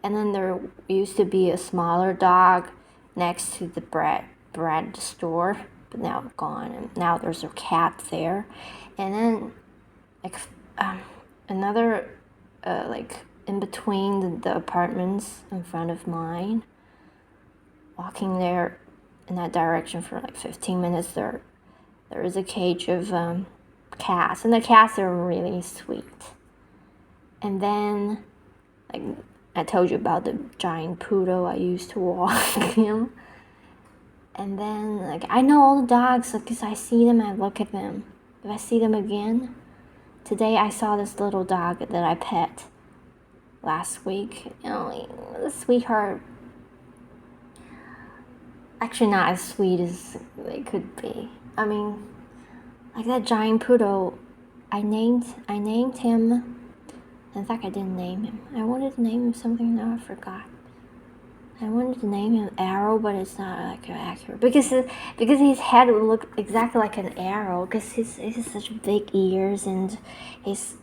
And then there used to be a smaller dog next to the bread store, but now gone. And now there's a cat there, and then like another like in between the apartments in front of mine. Walking there in that direction for like 15 minutes, there is a cage of cats, and the cats are really sweet. And then, like I told you about the giant poodle I used to walk him. And then, like, I know all the dogs because I see them, I look at them. If I see them again, today I saw this little dog that I pet last week. You know, the sweetheart. Actually, not as sweet as they could be. I mean, like that giant poodle, I named him. In fact, I didn't name him. I wanted to name him something, now I forgot. I wanted to name him Arrow, but it's not like accurate because his head would look exactly like an arrow because he has such big ears and his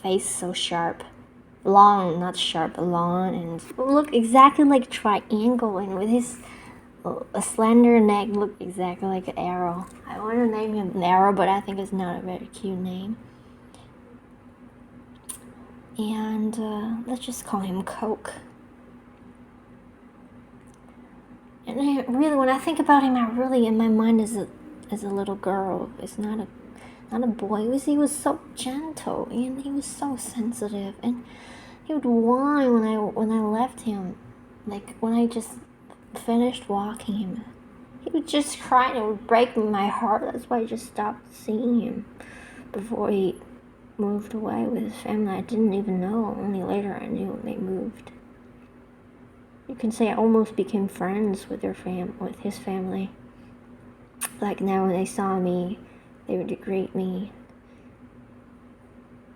face so sharp, long, not sharp, but long, and look exactly like triangle, and with his a slender neck look exactly like an arrow. I want to name him an Arrow, but I think it's not a very cute name. And let's just call him Coke. And I really, when I think about him, I really, in my mind, is a little girl. It's not a boy. He was so gentle, and he was so sensitive, and he would whine when I left him, like when I just finished walking him. He would just cry, and it would break my heart. That's why I just stopped seeing him before he moved away with his family. I didn't even know. Only later I knew when they moved. You can say I almost became friends with with his family. Like now when they saw me, they would greet me.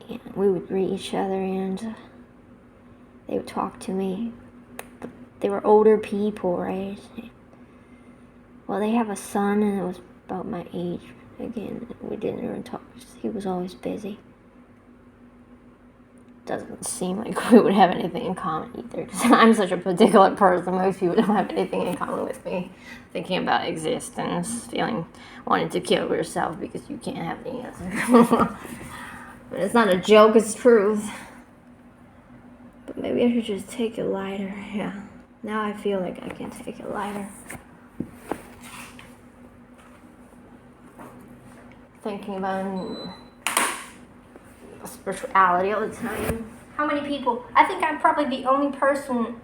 And we would greet each other, and they would talk to me. But they were older people, right? Well, they have a son, and it was about my age. Again, we didn't even talk. He was always busy. Doesn't seem like we would have anything in common either, because I'm such a particular person. Most people don't have anything in common with me. Thinking about existence, wanting to kill yourself because you can't have the answer. But it's not a joke, it's truth. But maybe I should just take a lighter. Yeah, now I feel like I can take a lighter. Thinking about spirituality all the time. How many people? I think I'm probably the only person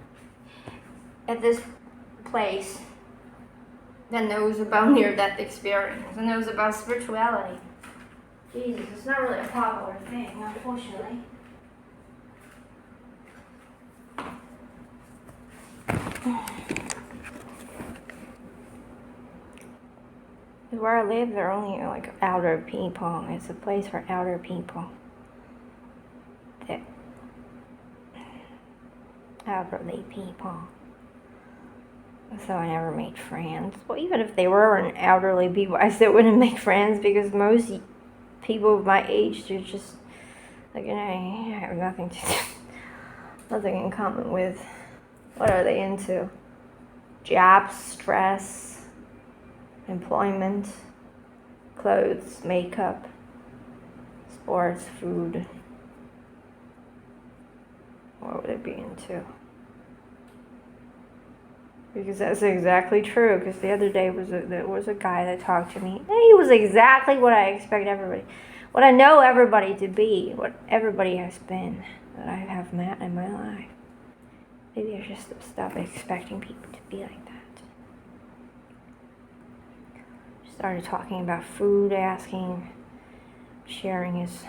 at this place that knows about near-death experience and knows about spirituality. Jesus, it's not really a popular thing, unfortunately. Where I live, there are only like outer people. It's a place for outer people. Elderly people. So I never made friends. Well, even if they were an elderly people, I still wouldn't make friends because most people of my age, they're just like, I have nothing in common with. What are they into? Jobs, stress, employment, clothes, makeup, sports, food. What would it be into? Because that's exactly true. Because the other day there was a guy that talked to me. And he was exactly what I expect what I know everybody to be, what everybody has been, that I have met in my life. Maybe I should stop expecting people to be like that. Started talking about food, sharing his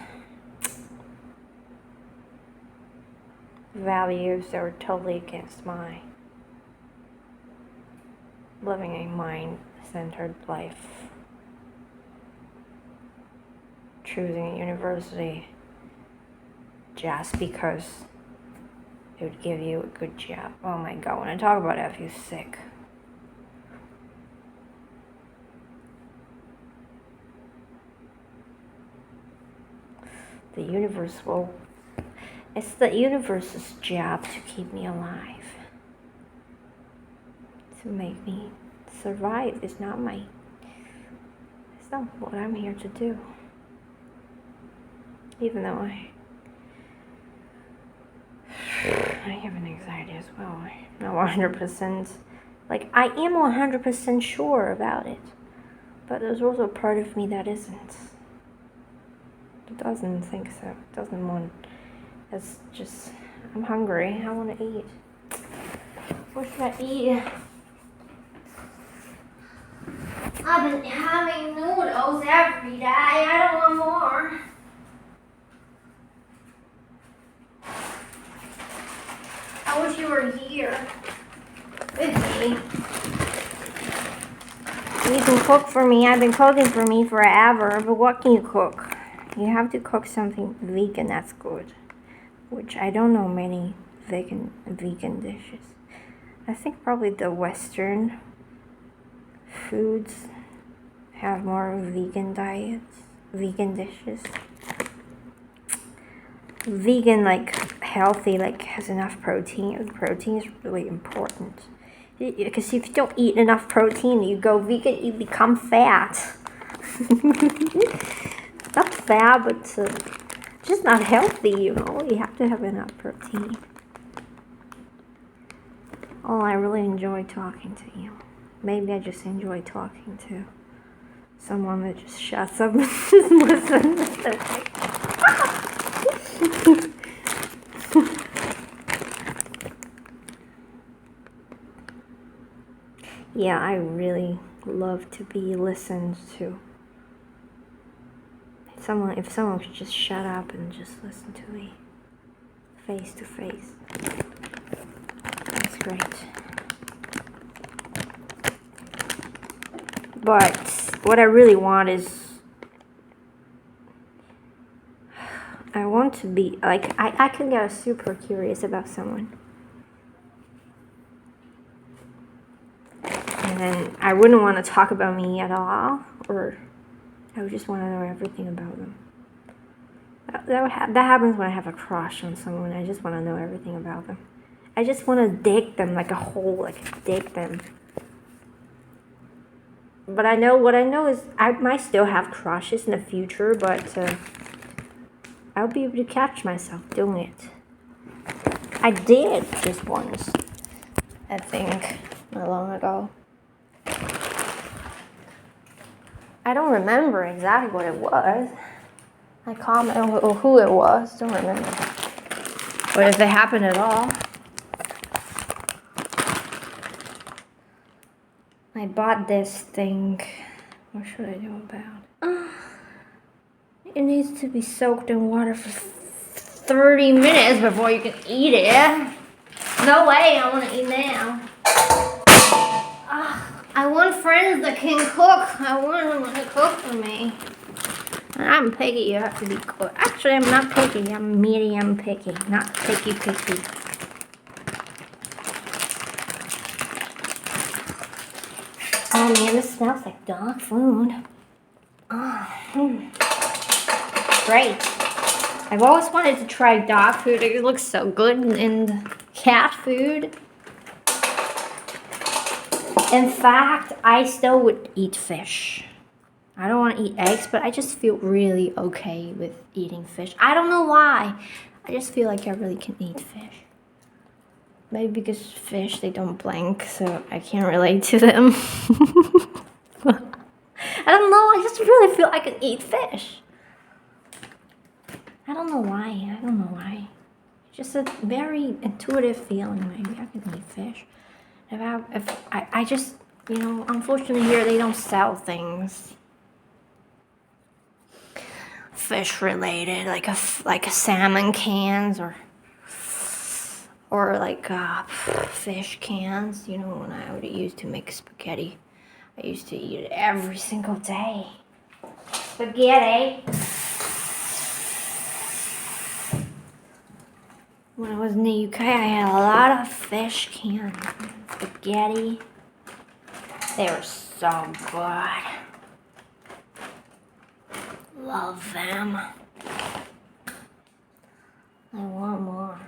values that were totally against my living a mind-centered life, choosing a university just because it would give you a good job. Oh my God, when I talk about it, I feel sick. It's the universe's job to keep me alive. to make me survive. It's not what I'm here to do. Even though I have an anxiety as well. I'm not 100%, like, I am 100% sure about it. But there's also a part of me that isn't. It doesn't think so. It doesn't want. It's just, I'm hungry. I want to eat. What should I eat? I've been having noodles every day. I don't want more. I wish you were here with me. You can cook for me. I've been cooking for me forever. But what can you cook? You have to cook something vegan that's good. Which I don't know many vegan dishes. I think probably the Western foods have more vegan diets, vegan dishes. Vegan, like healthy, like has enough protein. Protein is really important. Because if you don't eat enough protein, you go vegan, you become fat. Not fat, but just not healthy, you know. You have to have enough protein. Oh, I really enjoy talking to you. Maybe I just enjoy talking to someone that just shuts up and just listens. Yeah, I really love to be listened to. If someone could just shut up and just listen to me face to face. That's great. But what I really want is, I want to be, like, I can get super curious about someone. And then I wouldn't want to talk about me at all, or I would just want to know everything about them. That happens when I have a crush on someone. I just want to know everything about them. I just want to dig them like a hole, like dig them. But what I know is I might still have crushes in the future, but I'll be able to catch myself doing it. I did just once, I think, not long ago. I don't remember exactly what it was. I comment or who it was, don't remember. But if it happened at all. I bought this thing. What should I do about? It needs to be soaked in water for 30 minutes before you can eat it. No way, I want to eat now. I want friends that can cook. I want someone to cook for me. And I'm picky, you have to be cooked. Actually, I'm not picky, I'm medium picky, not picky. Oh man, this smells like dog food. Great. I've always wanted to try dog food. It looks so good, and cat food. In fact, I still would eat fish. I don't want to eat eggs, but I just feel really okay with eating fish. I don't know why. I just feel like I really can eat fish. Maybe because fish, they don't blink, so I can't relate to them. I don't know, I just really feel I can eat fish. I don't know why. Just a very intuitive feeling, maybe I can eat fish. If I just, unfortunately here they don't sell things fish related, like a salmon cans or like fish cans. When I would use to make spaghetti, I used to eat it every single day. Spaghetti. When I was in the UK, I had a lot of fish cans. Spaghetti. They were so good. Love them. I want more.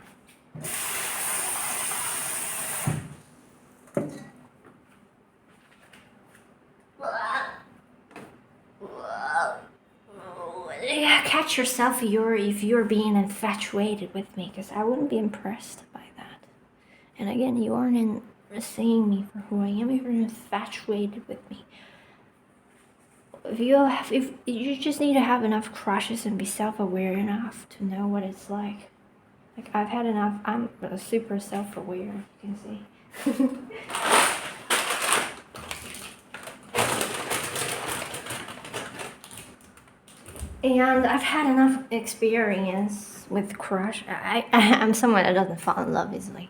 catch yourself if you're being infatuated with me, because I wouldn't be impressed by that. And again, you aren't seeing me for who I am. You're infatuated with me. If you just need to have enough crushes and be self-aware enough to know what it's like. Like, I've had enough. I'm super self-aware, you can see. And I've had enough experience with crush. I'm someone that doesn't fall in love easily.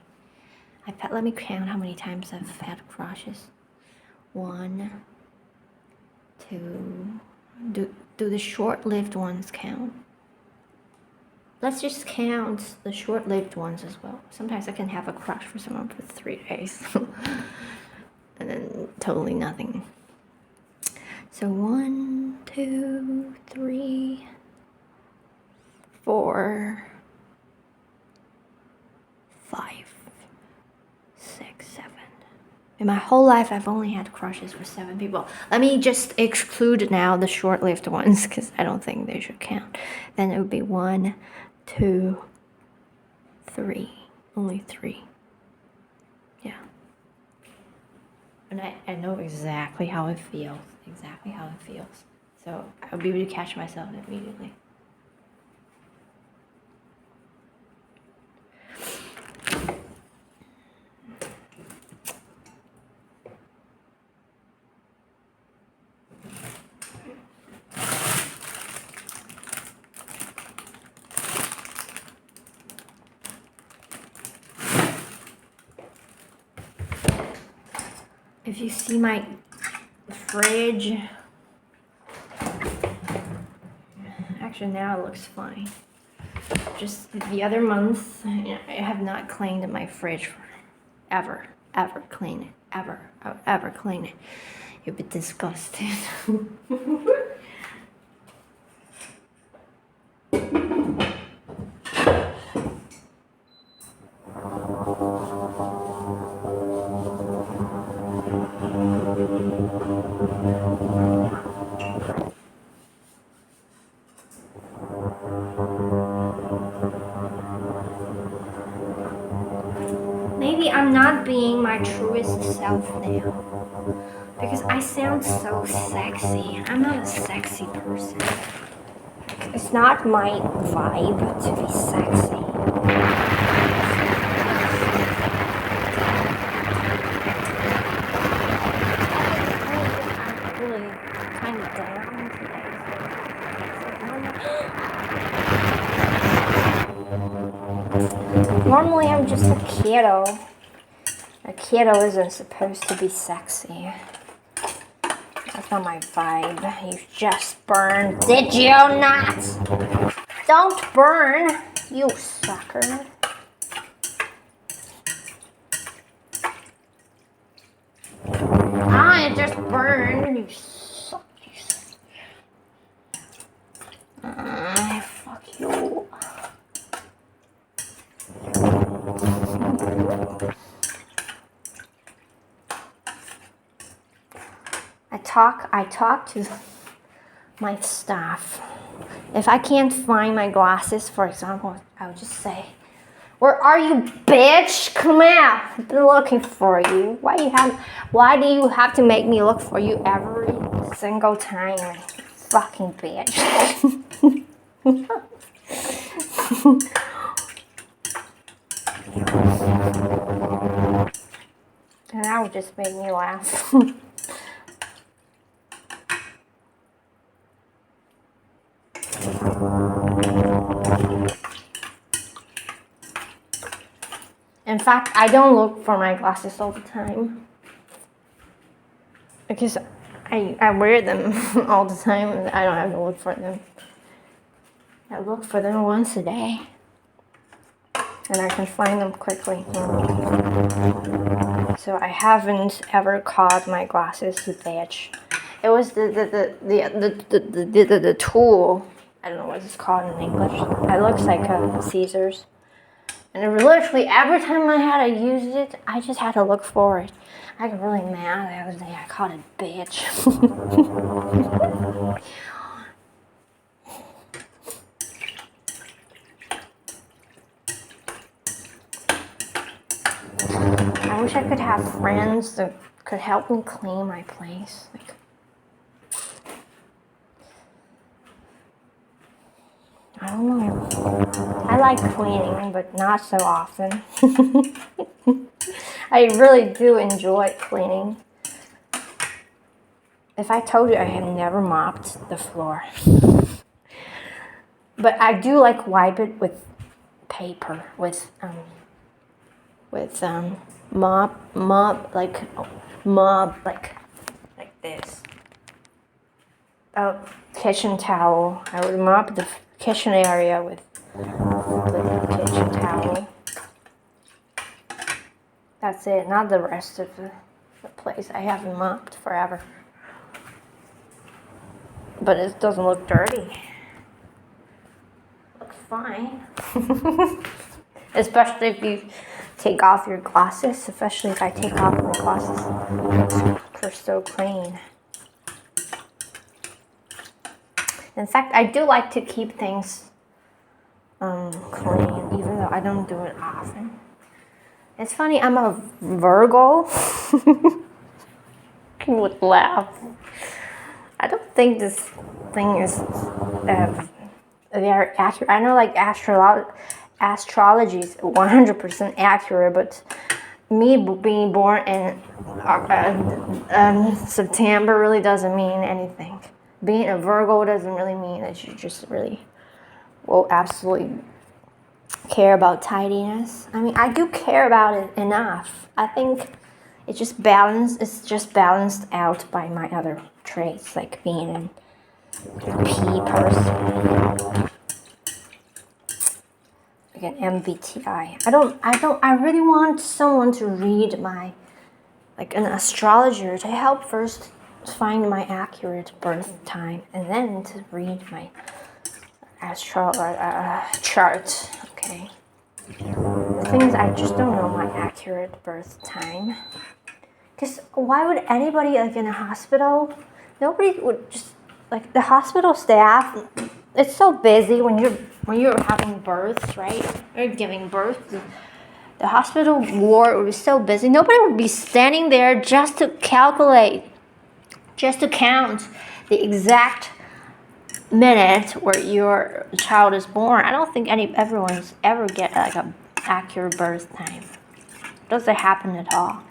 Let me count how many times I've had crushes. 1, 2. Do the short-lived ones count? Let's just count the short-lived ones as well. Sometimes I can have a crush for someone for 3 days. And then totally nothing. So 1, 2, 3, 4, 5, 6, 7. In my whole life, I've only had crushes for 7 people. Let me just exclude now the short-lived ones, because I don't think they should count. Then it would be 1, 2, 3. Only 3. Yeah. And I know exactly how it feels. Exactly how it feels. So I'll be able to catch myself immediately. If you see my fridge, actually now it looks fine. Just the other month, I have not cleaned my fridge ever clean it, ever clean it. You'd be disgusted. Maybe I'm not being my truest self now, because I sound so sexy. I'm not a sexy person. It's not my vibe to be sexy. I'm really kind of down today. Normally I'm just a kiddo. A kiddo isn't supposed to be sexy. That's not my vibe. You just burned. Did you not? Don't burn, you sucker. I just burned, you suck. Fuck you. I talk to my staff. If I can't find my glasses, for example, I would just say, "Where are you, bitch? Come out! I've been looking for you. Why do you have to make me look for you every single time, fucking bitch?" And that would just make me laugh. In fact, I don't look for my glasses all the time, because I wear them all the time and I don't have to look for them. I look for them once a day and I can find them quickly. So I haven't ever called my glasses a bitch. It was the tool. I don't know what it's called in English. It looks like a Caesar's. And literally every time I had to use it, I just had to look for it. I got really mad the other day. I called it bitch. I wish I could have friends that could help me clean my place. Like, I don't know. I like cleaning, but not so often. I really do enjoy cleaning. If I told you I have never mopped the floor. But I do like wipe it with paper, with mop like this. A kitchen towel. I would mop the kitchen area with the kitchen towel. That's it, not the rest of the place. I haven't mopped forever. But it doesn't look dirty. Looks fine. Especially if you take off your glasses. Especially if I take off my glasses. They're so clean. In fact, I do like to keep things clean, even though I don't do it often. It's funny, I'm a Virgo. You would laugh. I don't think this thing is very accurate. I know like astrology is 100% accurate, but me being born in September really doesn't mean anything. Being a Virgo doesn't really mean that you just really will absolutely care about tidiness. I mean, I do care about it enough. I think it's just balanced out by my other traits, like being a P person, like an MBTI. I really want someone to read like an astrologer to help first find my accurate birth time and then to read my chart. Okay. The thing is, I just don't know my accurate birth time. Because why would anybody, like in a hospital, nobody would just, like the hospital staff, it's so busy when you're having births, right? Or giving birth. The hospital ward would be so busy. Nobody would be standing there just to calculate, just to count the exact minute where your child is born. I don't think everyone's ever get like a accurate birth time. Does it happen at all?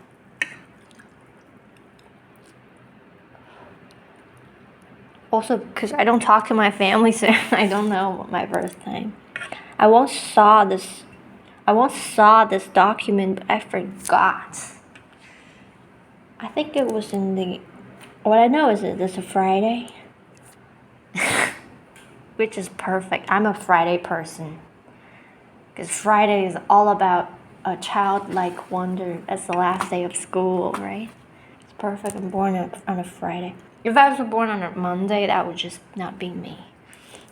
Also, because I don't talk to my family, so I don't know my birth time. I once saw this document, but I forgot. I think it was what I know is that it's a Friday. Which is perfect. I'm a Friday person. Because Friday is all about a childlike wonder. That's the last day of school, right? It's perfect. I'm born on a Friday. If I was born on a Monday, that would just not be me.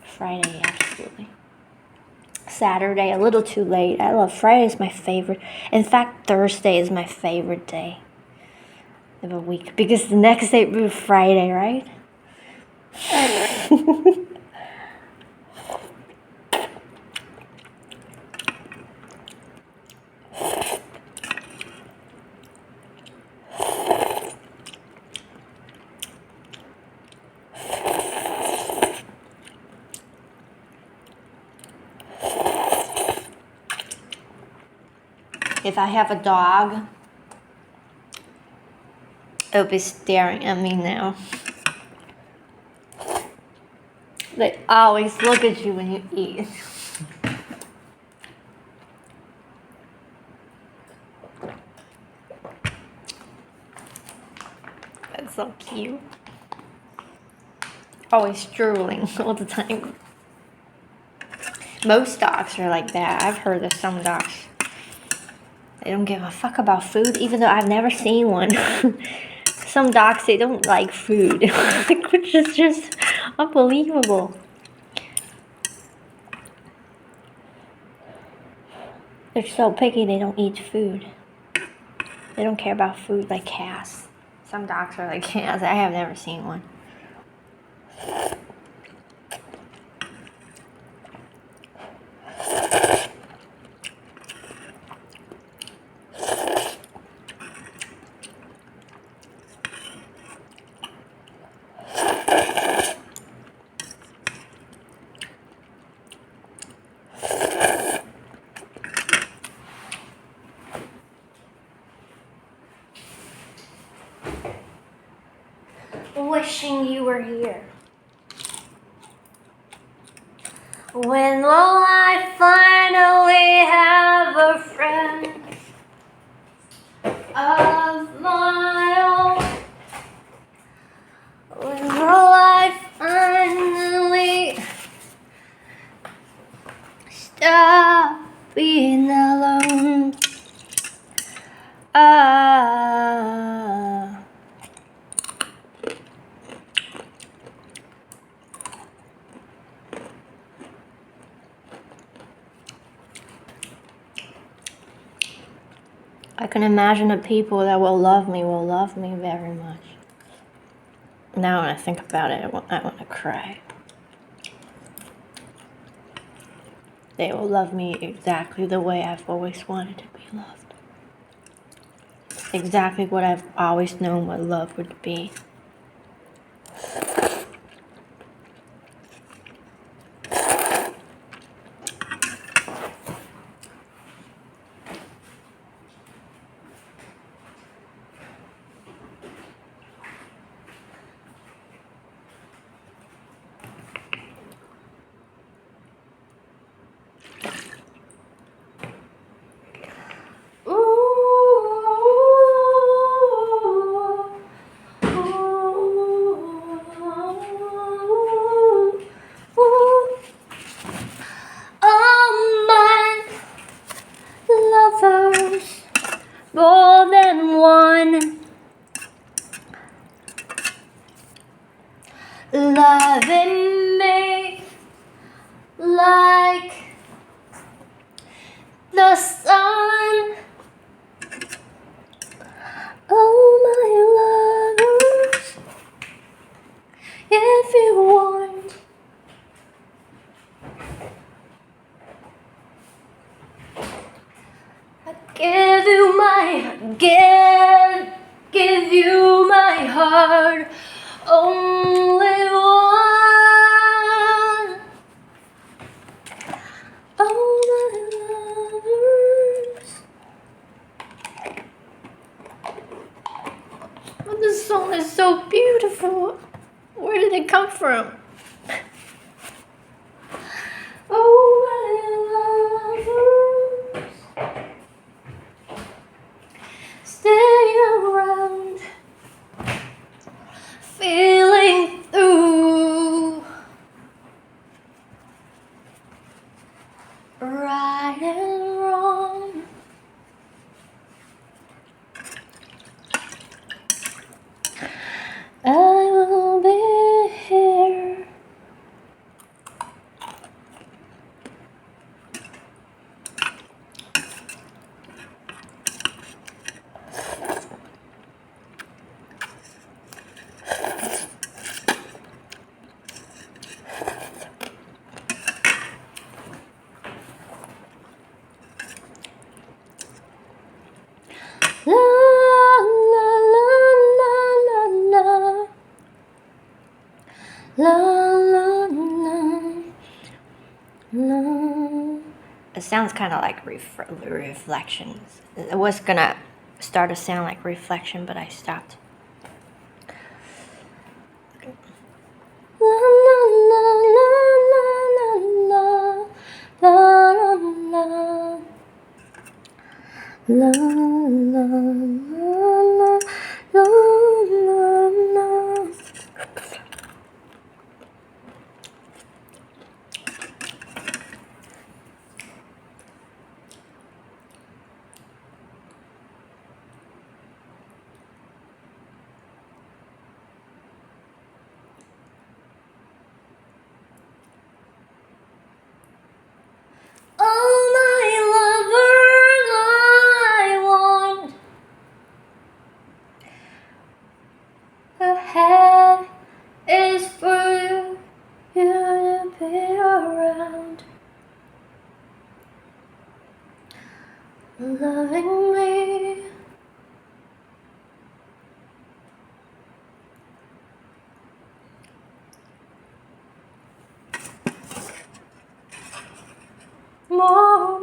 Friday, absolutely. Saturday, a little too late. I love Friday is my favorite. In fact, Thursday is my favorite day of a week. Because the next day will be Friday, right? If I have a dog, it'll be staring at me now. They always look at you when you eat. That's so cute. Always drooling all the time. Most dogs are like that. I've heard of some dogs. They don't give a fuck about food, even though I've never seen one. Some dogs, they don't like food, which is just unbelievable. They're so picky, they don't eat food. They don't care about food like cats. Some dogs are like cats. I have never seen one. wishing you were here. When will I finally have a friend of my own? When will I finally stop being alone? I can imagine the people that will love me very much. Now when I think about it, I want to cry. They will love me exactly the way I've always wanted to be loved. Exactly what I've always known what love would be. More than one, loving me like the sun. Oh, my lovers, if you want, give you my heart, only one. Oh, my lovers. Oh, this song is so beautiful. Where did it come from? Oh, my lovers, stay around, feeling through, right and wrong. I will be here. La la la la la la la la la la. It sounds kind of like reflections. I was gonna start to sound like reflection, but I stopped. La la la la la la la la la la la la la. Oh, my lovers, all I want ahead is for you to be around, loving me. More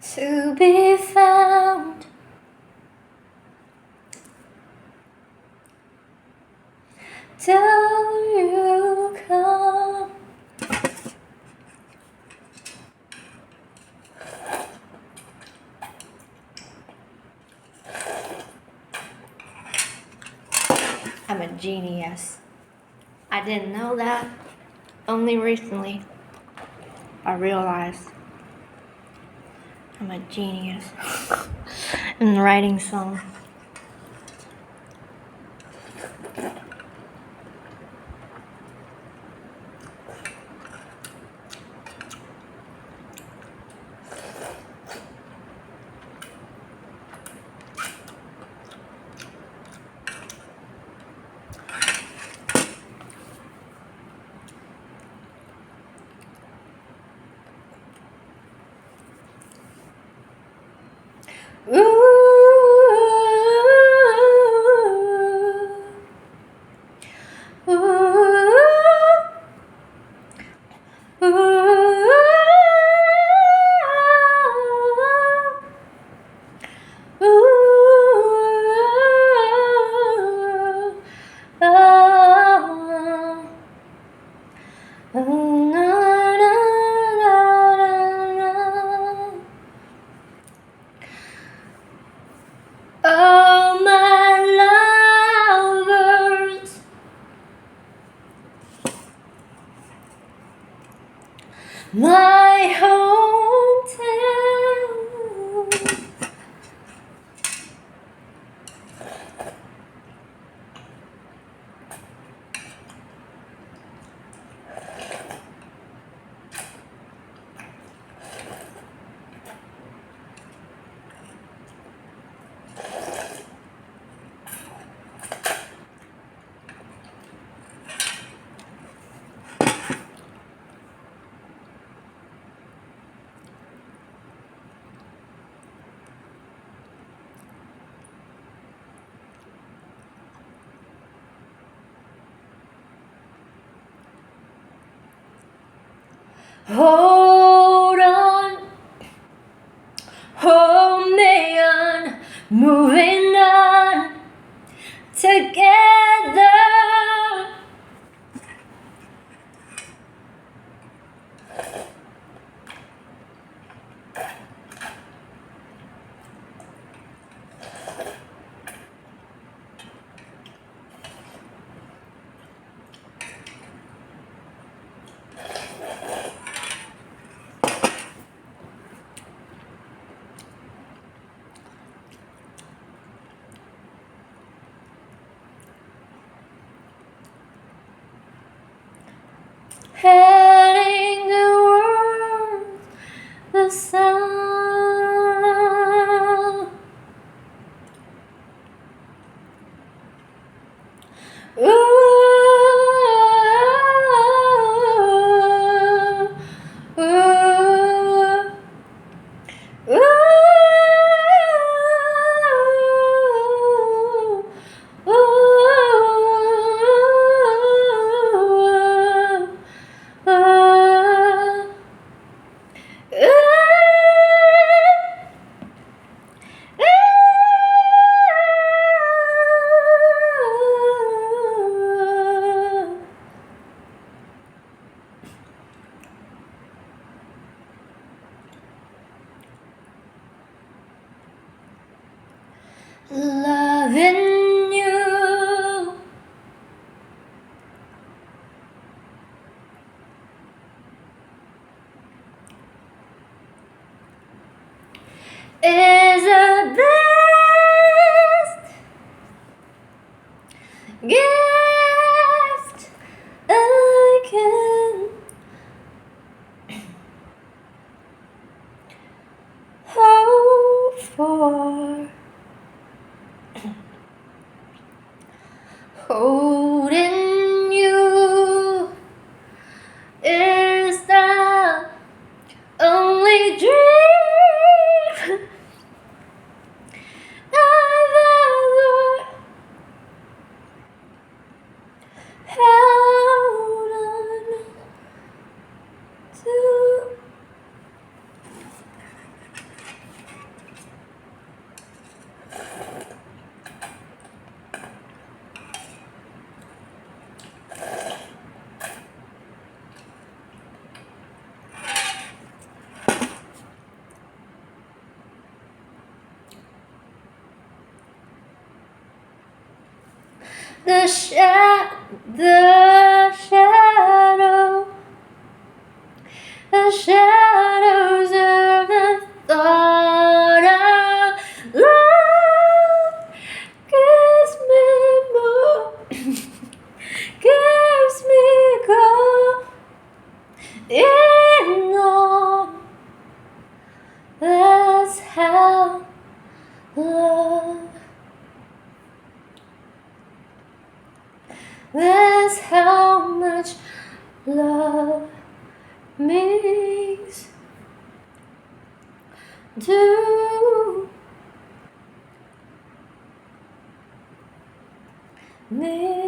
to be found. Till you come. I'm a genius. I didn't know that. Only recently I realized I'm a genius in writing songs. Oh, my lovers, my hometown. Hold on, hold me on, moving on together. Heading towards the sun. Ooh, ooh, ooh, loving you is the best gift I can hope for. Holding you is the only dream The shadow, the shadows of the thought of love gives me more, gives me gold in all. That's how love. That's how much love means to me.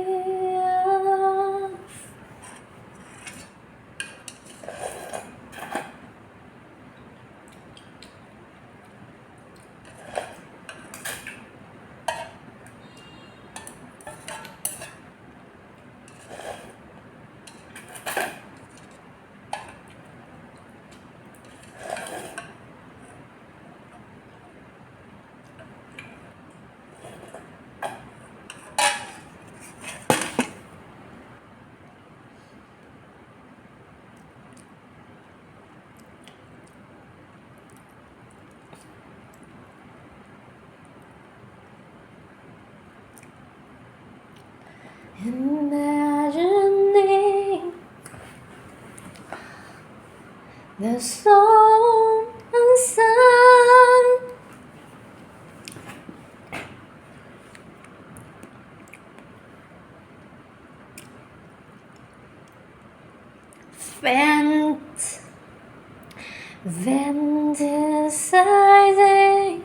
Imagining the song unsung, fantasizing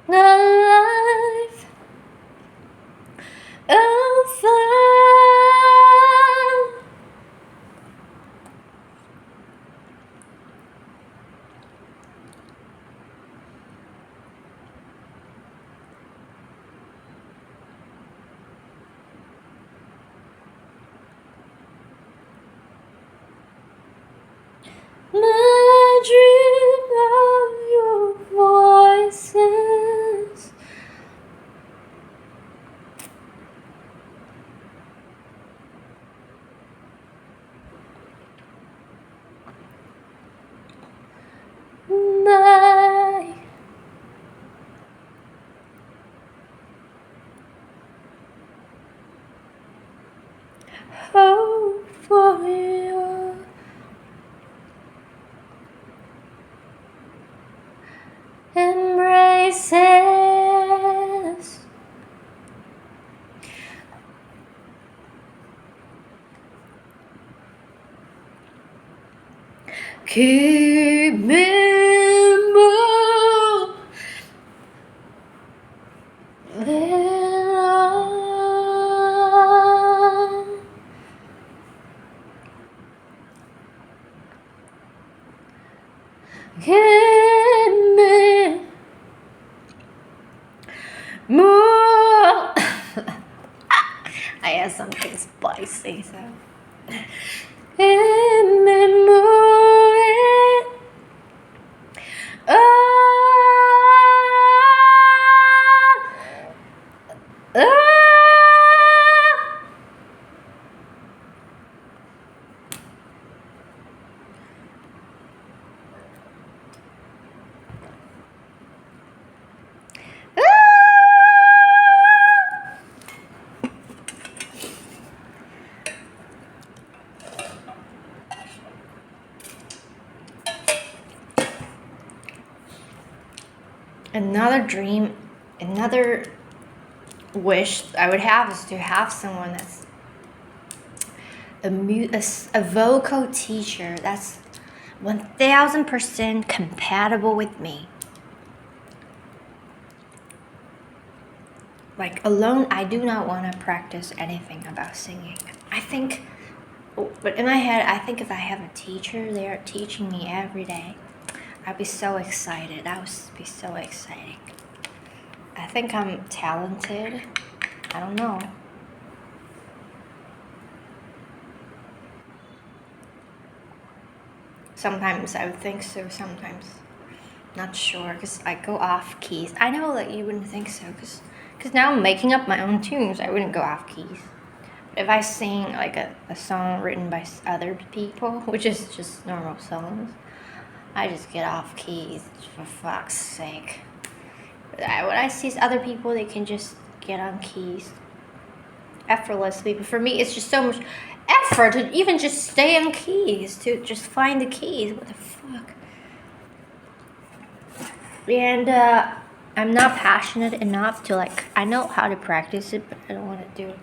the life of fun. My dream of your voices, my hope for your embraces. Keep me moving on. Keep me more. I had something spicy, so. Keep me moving. Oh, oh. Another dream, another wish I would have is to have someone that's a vocal teacher that's 1000% compatible with me. Like alone, I do not want to practice anything about singing. But in my head, I think if I have a teacher there teaching me every day, I'd be so excited. That would be so exciting. I think I'm talented. I don't know. Sometimes I would think so, sometimes not sure, because I go off keys. I know that you wouldn't think so, because now I'm making up my own tunes. I wouldn't go off keys. If I sing like a song written by other people, which is just normal songs, I just get off keys, for fuck's sake. When I see other people, they can just get on keys effortlessly. But for me, it's just so much effort to even just stay on keys, to just find the keys. What the fuck? And I'm not passionate enough to like, I know how to practice it, but I don't want to do it.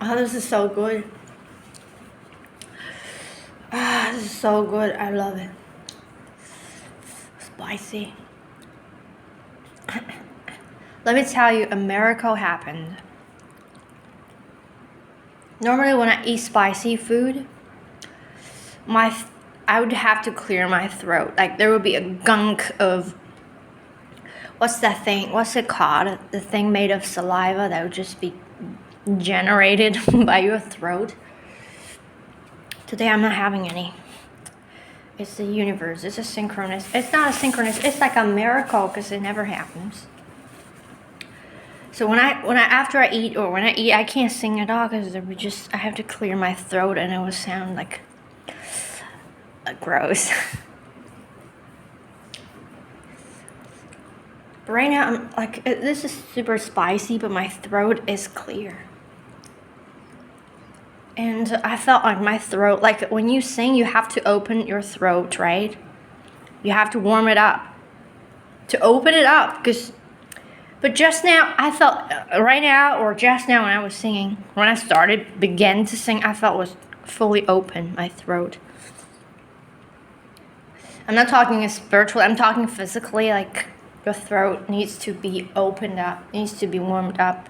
Oh, this is so good. This is so good. I love it. Spicy. Let me tell you, a miracle happened. Normally when I eat spicy food, I would have to clear my throat. Like there would be a gunk of, what's that thing? What's it called? The thing made of saliva that would just be generated by your throat. Today I'm not having any. It's the universe. It's a synchronous. It's not a synchronous. It's like a miracle because it never happens. So when I after I eat, I can't sing at all because I have to clear my throat and it would sound like gross. But right now I'm like, this is super spicy, but my throat is clear. And I felt like my throat, like when you sing, you have to open your throat, right? You have to warm it up to open it up. But just now, I felt, right now, or just now when I was singing, when I began to sing, I felt was fully open, my throat. I'm not talking spiritually, I'm talking physically, like your throat needs to be opened up, needs to be warmed up.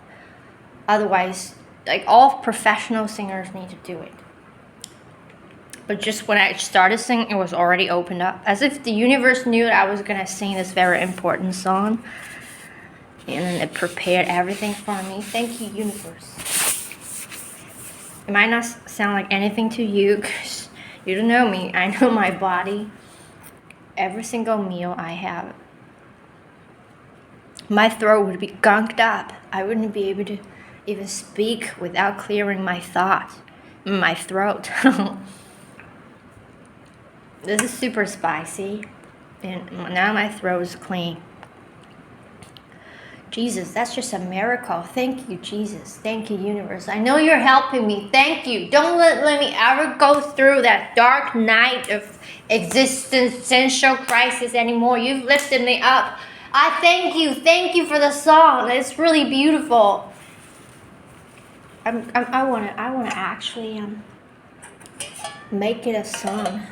Otherwise, like all professional singers need to do it. But just when I started singing, it was already opened up. As if the universe knew that I was going to sing this very important song. And then it prepared everything for me. Thank you, universe. It might not sound like anything to you because you don't know me. I know my body. Every single meal I have, my throat would be gunked up. I wouldn't be able to even speak without clearing my thoughts, my throat. This is super spicy, and now my throat is clean. Jesus, that's just a miracle. Thank you, Jesus. Thank you, universe. I know you're helping me. Thank you. Don't let me ever go through that dark night of existential crisis anymore. You've lifted me up. I thank you. Thank you for the song. It's really beautiful. I wanna actually make it a song.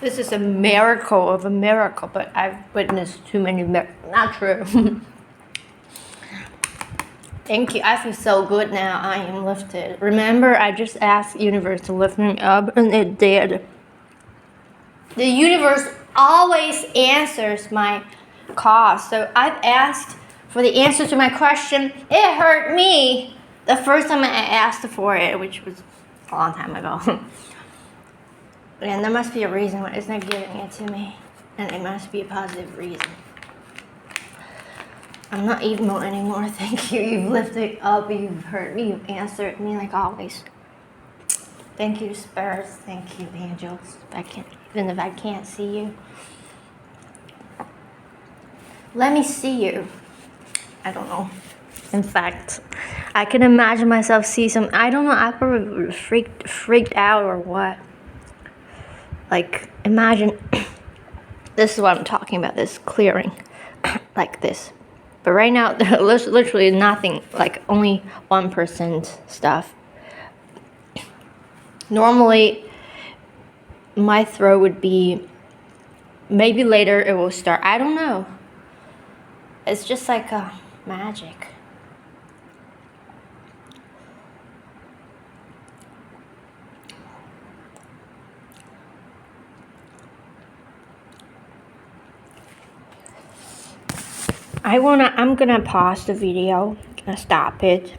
This is a miracle of a miracle, but I've witnessed too many miracles. Not true. Thank you. I feel so good now. I am lifted. Remember, I just asked universe to lift me up, and it did. The universe always answers my cause. So I've asked for the answer to my question. It hurt me the first time I asked for it, which was a long time ago. And there must be a reason why it's not giving it to me. And it must be a positive reason. I'm not emo anymore. Thank you. You've lifted up. You've heard me. You've answered me like always. Thank you, spirits. Thank you, angels. Even if I can't see you, let me see you. I don't know. In fact, I can imagine myself see some. I don't know. I probably freaked out or what. Like, imagine. This is what I'm talking about. This clearing, like this. But right now, there's literally nothing. Like only 1% stuff. Normally, my throat would be. Maybe later it will start. I don't know. It's just like a magic. I'm gonna pause the video, gonna stop it,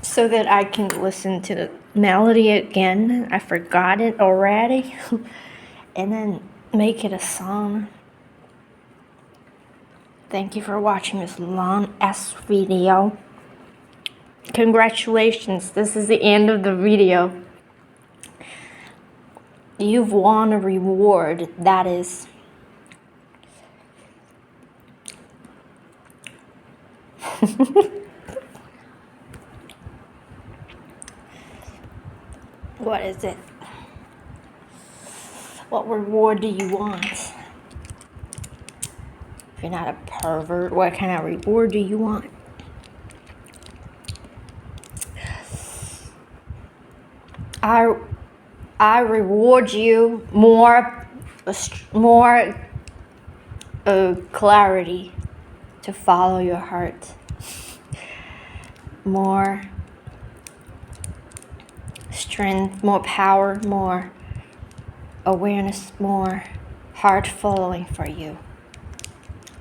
so that I can listen to the melody again. I forgot it already, and then make it a song. Thank you for watching this long ass video. Congratulations, this is the end of the video. You've won a reward that is what is it? What reward do you want? If you're not a pervert, what kind of reward do you want? I reward you more clarity to follow your heart. More strength, more power, more awareness, more heart following for you.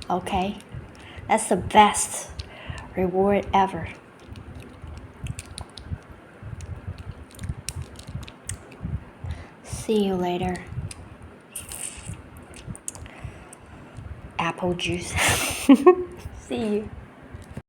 Okay? That's the best reward ever. See you later. Apple juice. See you.